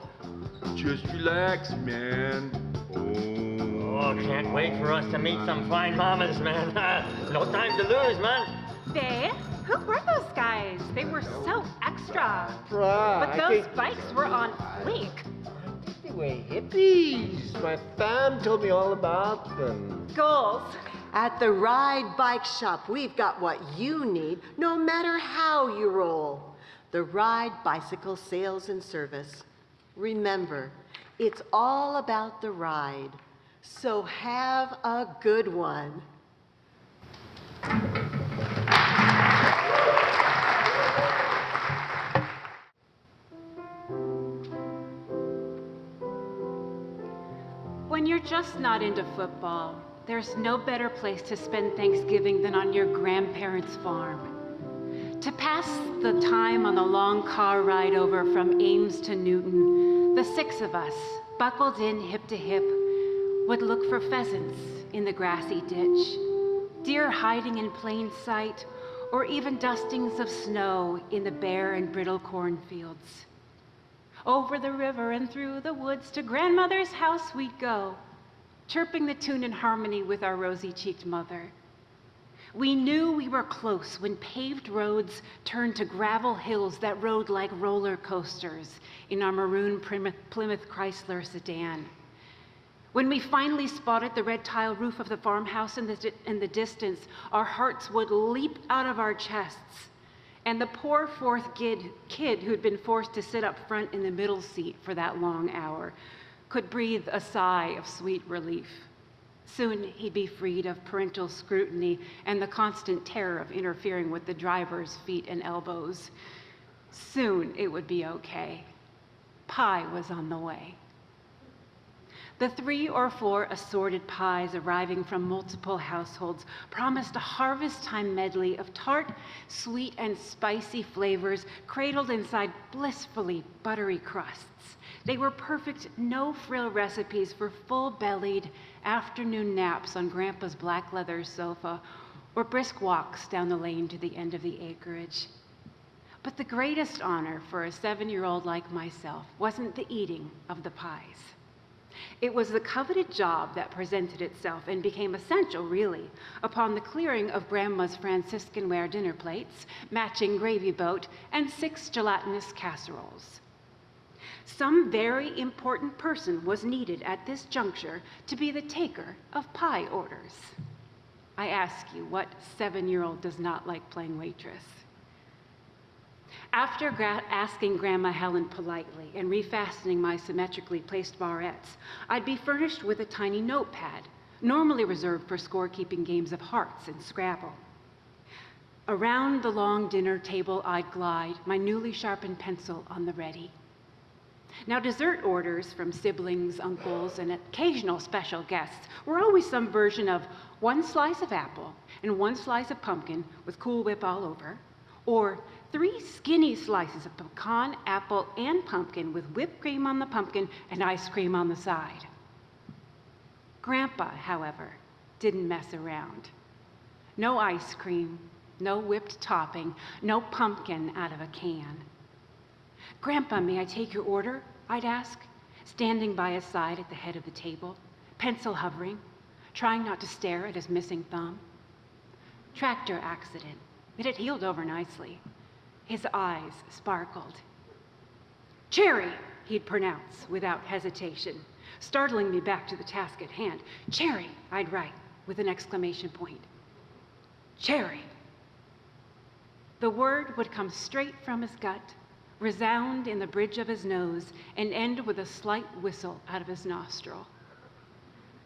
Just relax, man. Oh, can't wait for us to meet some fine mamas, man. No time to lose, man. Babe, who were those guys? They were so extra. Bruh, But those bikes were on fleek. They were hippies. My fam told me all about them. Goals. At the Ride Bike Shop, we've got what you need, no matter how you roll. The Ride Bicycle Sales and Service. Remember, it's all about the ride. So have a good one. When you're just not into football, there's no better place to spend Thanksgiving than on your grandparents' farm. To pass the time on the long car ride over from Ames to Newton, the six of us, buckled in hip to hip, would look for pheasants in the grassy ditch, deer hiding in plain sight, or even dustings of snow in the bare and brittle cornfields. Over the river and through the woods to grandmother's house we'd go, chirping the tune in harmony with our rosy-cheeked mother. We knew we were close when paved roads turned to gravel hills that rode like roller coasters in our maroon Plymouth Chrysler sedan. When we finally spotted the red tile roof of the farmhouse in the distance, our hearts would leap out of our chests, and the poor fourth kid who'd been forced to sit up front in the middle seat for that long hour could breathe a sigh of sweet relief. Soon he'd be freed of parental scrutiny and the constant terror of interfering with the driver's feet and elbows. Soon it would be okay. Pie was on the way. The 3 or 4 assorted pies arriving from multiple households promised a harvest time medley of tart, sweet, and spicy flavors cradled inside blissfully buttery crusts. They were perfect no-frill recipes for full-bellied afternoon naps on Grandpa's black leather sofa or brisk walks down the lane to the end of the acreage. But the greatest honor for a 7-year-old like myself wasn't the eating of the pies. It was the coveted job that presented itself and became essential, really, upon the clearing of Grandma's Franciscan-ware dinner plates, matching gravy boat, and 6 gelatinous casseroles. Some very important person was needed at this juncture to be the taker of pie orders. I ask you, what 7-year-old does not like playing waitress? After asking Grandma Helen politely and refastening my symmetrically placed barrettes, I'd be furnished with a tiny notepad, normally reserved for scorekeeping games of hearts and Scrabble. Around the long dinner table I'd glide, my newly sharpened pencil on the ready. Now, dessert orders from siblings, uncles, and occasional special guests were always some version of 1 slice of apple and 1 slice of pumpkin with Cool Whip all over, or 3 skinny slices of pecan, apple, and pumpkin with whipped cream on the pumpkin and ice cream on the side. Grandpa, however, didn't mess around. No ice cream, no whipped topping, no pumpkin out of a can. Grandpa, may I take your order? I'd ask, standing by his side at the head of the table, pencil hovering, trying not to stare at his missing thumb. Tractor accident. It had healed over nicely. His eyes sparkled. Gerry, he'd pronounce without hesitation, startling me back to the task at hand. Gerry, I'd write with an exclamation point. Gerry. The word would come straight from his gut, resound in the bridge of his nose, and end with a slight whistle out of his nostril.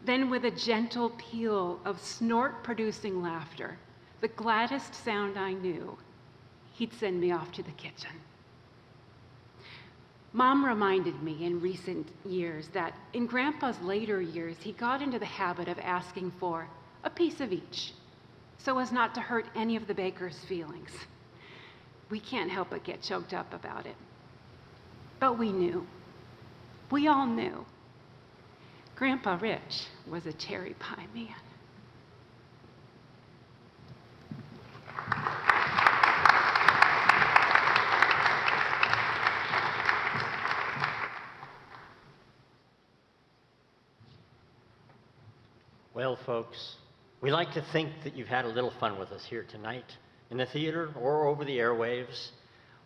Then with a gentle peal of snort-producing laughter, the gladdest sound I knew, he'd send me off to the kitchen. Mom reminded me in recent years that in Grandpa's later years, he got into the habit of asking for a piece of each, so as not to hurt any of the baker's feelings. We can't help but get choked up about it. But we knew. We all knew. Grandpa Rich was a cherry pie man. Well, folks, we like to think that you've had a little fun with us here tonight, in the theater or over the airwaves.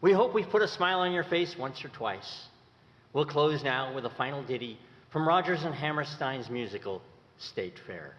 We hope we've put a smile on your face once or twice. We'll close now with a final ditty from Rodgers and Hammerstein's musical, State Fair.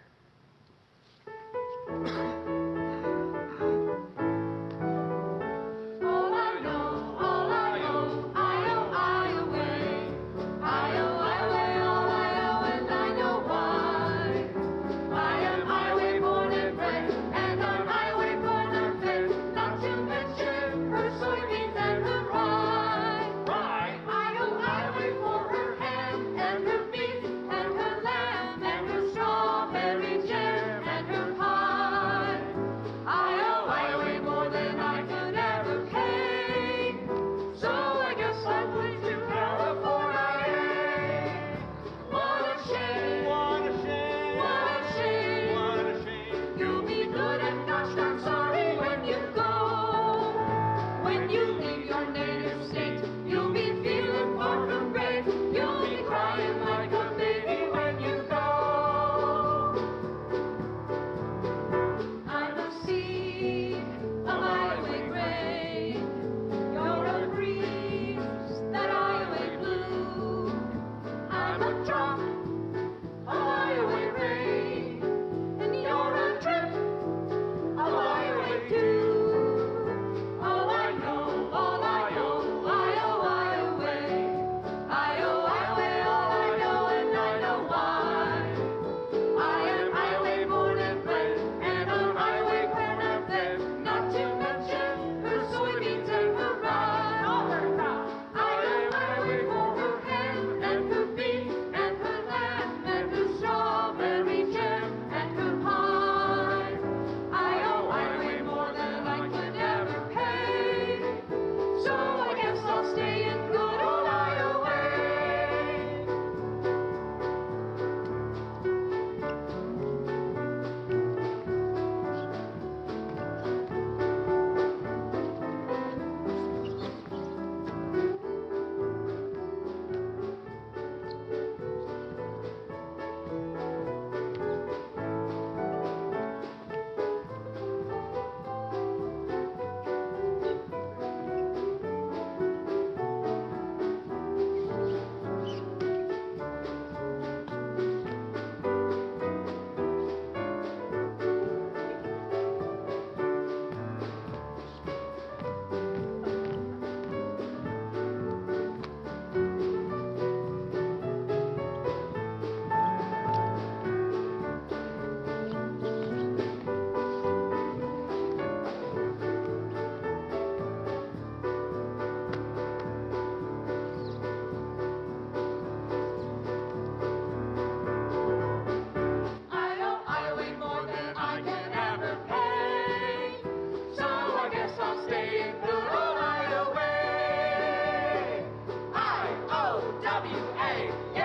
I-O-W-A